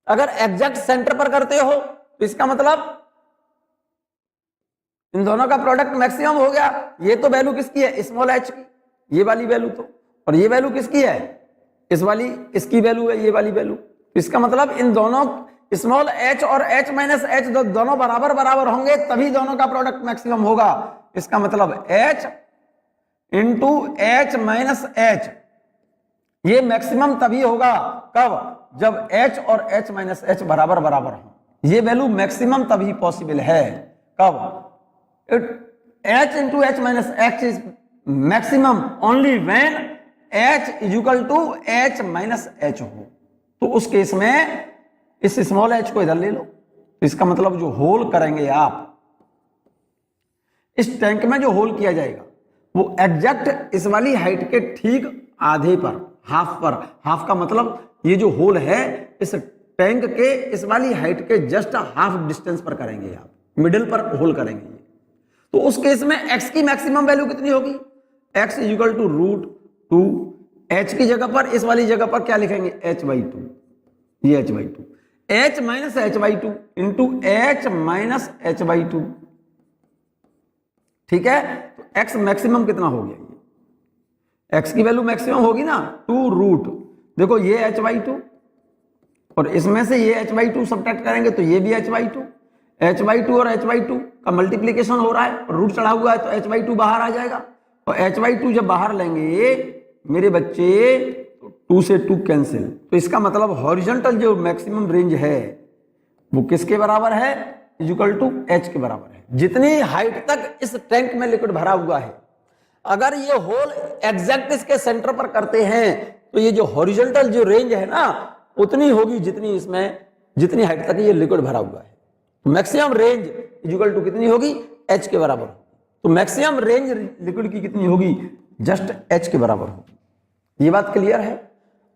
अगर एग्जैक्ट सेंटर पर करते हो तो इसका मतलब इन दोनों का प्रोडक्ट मैक्सिमम हो गया। ये तो वैल्यू किसकी है, स्मॉल एच की, ये वाली वैल्यू तो, और ये वैल्यू किसकी है, इस वाली, इसकी वैल्यू है ये वाली वैल्यू। तो इसका मतलब इन दोनों स्मॉल एच और एच माइनस एच दोनों बराबर बराबर होंगे, तभी दोनों का प्रोडक्ट मैक्सिमम होगा। इसका मतलब H into H minus H, ये मैक्सिमम तभी होगा कब, जब एच और एच माइनस एच बराबर बराबर हो। ये वैल्यू मैक्सिमम तभी पॉसिबल है कब, H into H minus H is maximum only when H is equal to H minus H हो। तो उस केस में इस स्मॉल एच को इधर ले लो। तो इसका मतलब जो होल करेंगे आप, इस टैंक में जो होल किया जाएगा वो एग्जैक्ट इस वाली हाइट के ठीक आधे पर, हाफ पर, हाफ का मतलब ये जो होल है इस टैंक के इस वाली हाइट के जस्ट हाफ डिस्टेंस पर करेंगे आप, मिडिल पर होल करेंगे। तो उस केस में x की मैक्सिमम वैल्यू कितनी होगी, x is equal to √2, h की जगह पर, इस वाली जगह पर क्या लिखेंगे, h/2, ये h/2, h minus h/2 into h minus h/2, ठीक है। तो x मैक्सिमम कितना हो गया, ये x की वैल्यू मैक्सिमम होगी ना 2√, देखो ये h/2 और इसमें से ये h/2 सब्ट्रैक्ट करेंगे तो ये भी h/2, h/2 और h/2 का मल्टीप्लीकेशन हो रहा है, रूट चढ़ा हुआ है तो h/2 बाहर आ जाएगा, और h/2 जब बाहर लेंगे मेरे बच्चे तो 2 से 2 कैंसिल। तो इसका मतलब हॉरिजॉन्टल जो मैक्सिमम रेंज है वो किसके बराबर है, इज इक्वल टू h के बराबर है। जितनी हाइट तक इस टैंक में लिक्विड भरा हुआ है, अगर ये होल एग्जैक्ट इसके सेंटर पर करते हैं तो ये जो हॉरिजॉन्टल जो रेंज है ना उतनी होगी जितनी इसमें, जितनी हाइट तक ये लिक्विड भरा हुआ है। तो maximum range is equal to कितनी होगी, h के बराबर। तो मैक्सिमम रेंज लिक्विड की कितनी होगी, जस्ट h के बराबर होगी। ये बात क्लियर है।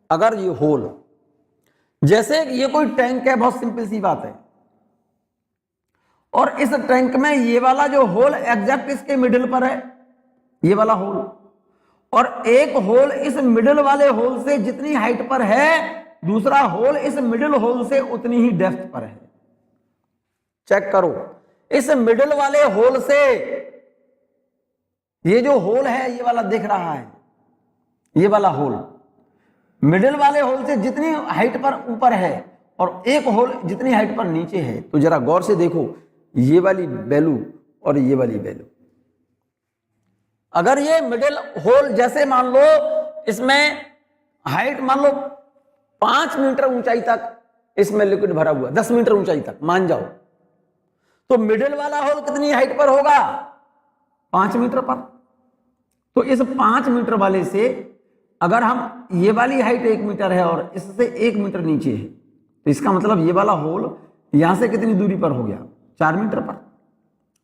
अगर ये होल, जैसे ये कोई टैंक है, बहुत सिंपल सी बात है, और इस टैंक में ये वाला जो होल एग्जैक्ट इसके मिडिल पर है, ये वाला होल, और एक होल इस मिडिल वाले होल से जितनी हाइट पर है, दूसरा होल इस मिडिल होल से उतनी ही डेप्थ पर है। चेक करो, इस मिडिल वाले होल से ये जो होल है ये वाला दिख रहा है, ये वाला होल मिडिल वाले होल से जितनी हाइट पर ऊपर है और एक होल जितनी हाइट पर नीचे है। तो जरा गौर से देखो ये वाली वैल्यू और ये वाली वैल्यू, अगर ये मिडिल होल जैसे मान लो इसमें हाइट मान लो 5 मीटर ऊंचाई तक इसमें लिक्विड भरा हुआ, 10 मीटर ऊंचाई तक मान जाओ, तो मिडिल वाला होल कितनी हाइट पर होगा, 5 मीटर पर। तो इस 5 मीटर वाले से अगर हम, ये वाली हाइट 1 मीटर है और इससे 1 मीटर नीचे है, तो इसका मतलब ये वाला होल यहां से कितनी दूरी पर हो गया, 4 मीटर पर,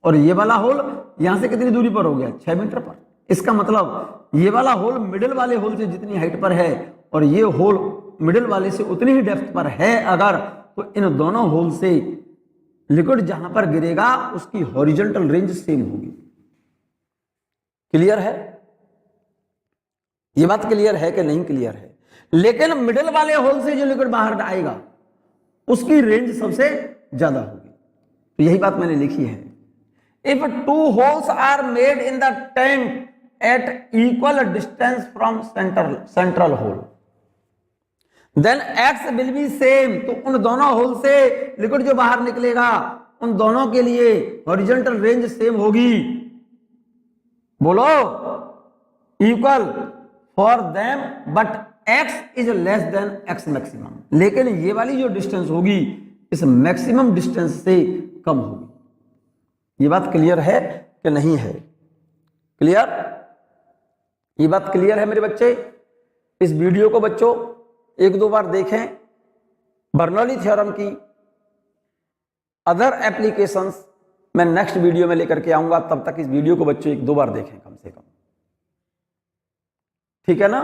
और ये वाला होल यहां से कितनी दूरी पर हो गया, 6 मीटर पर। इसका मतलब ये वाला होल मिडिल वाले होल से जितनी हाइट पर है और ये होल मिडिल वाले से उतनी ही डेप्थ पर है अगर, तो इन दोनों होल से लिक्विड जहां पर गिरेगा उसकी हॉरिजॉन्टल रेंज सेम होगी। क्लियर है? ये बात क्लियर है कि नहीं क्लियर है? लेकिन मिडिल वाले होल से जो लिक्विड बाहर आएगा उसकी रेंज सबसे ज्यादा होगी। तो यही बात मैंने लिखी है, if 2 holes are made in the tank at equal distance from central hole, then x will be same। तो उन दोनों होल से लिक्विड जो बाहर निकलेगा उन दोनों के लिए हॉरिजॉन्टल रेंज सेम होगी। बोलो, equal for them but x is less than x maximum. लेकिन ये वाली जो डिस्टेंस होगी इस मैक्सिमम डिस्टेंस से कम होगी। ये बात क्लियर है कि नहीं है? क्लियर? ये बात क्लियर है मेरे बच्चे? इस वीडियो को बच्चों 1-2 बार देखें। बर्नौली थ्योरम की अदर एप्लीकेशंस मैं नेक्स्ट वीडियो में लेकर के आऊंगा, तब तक इस वीडियो को बच्चों 1-2 बार देखें कम से कम। ठीक है ना।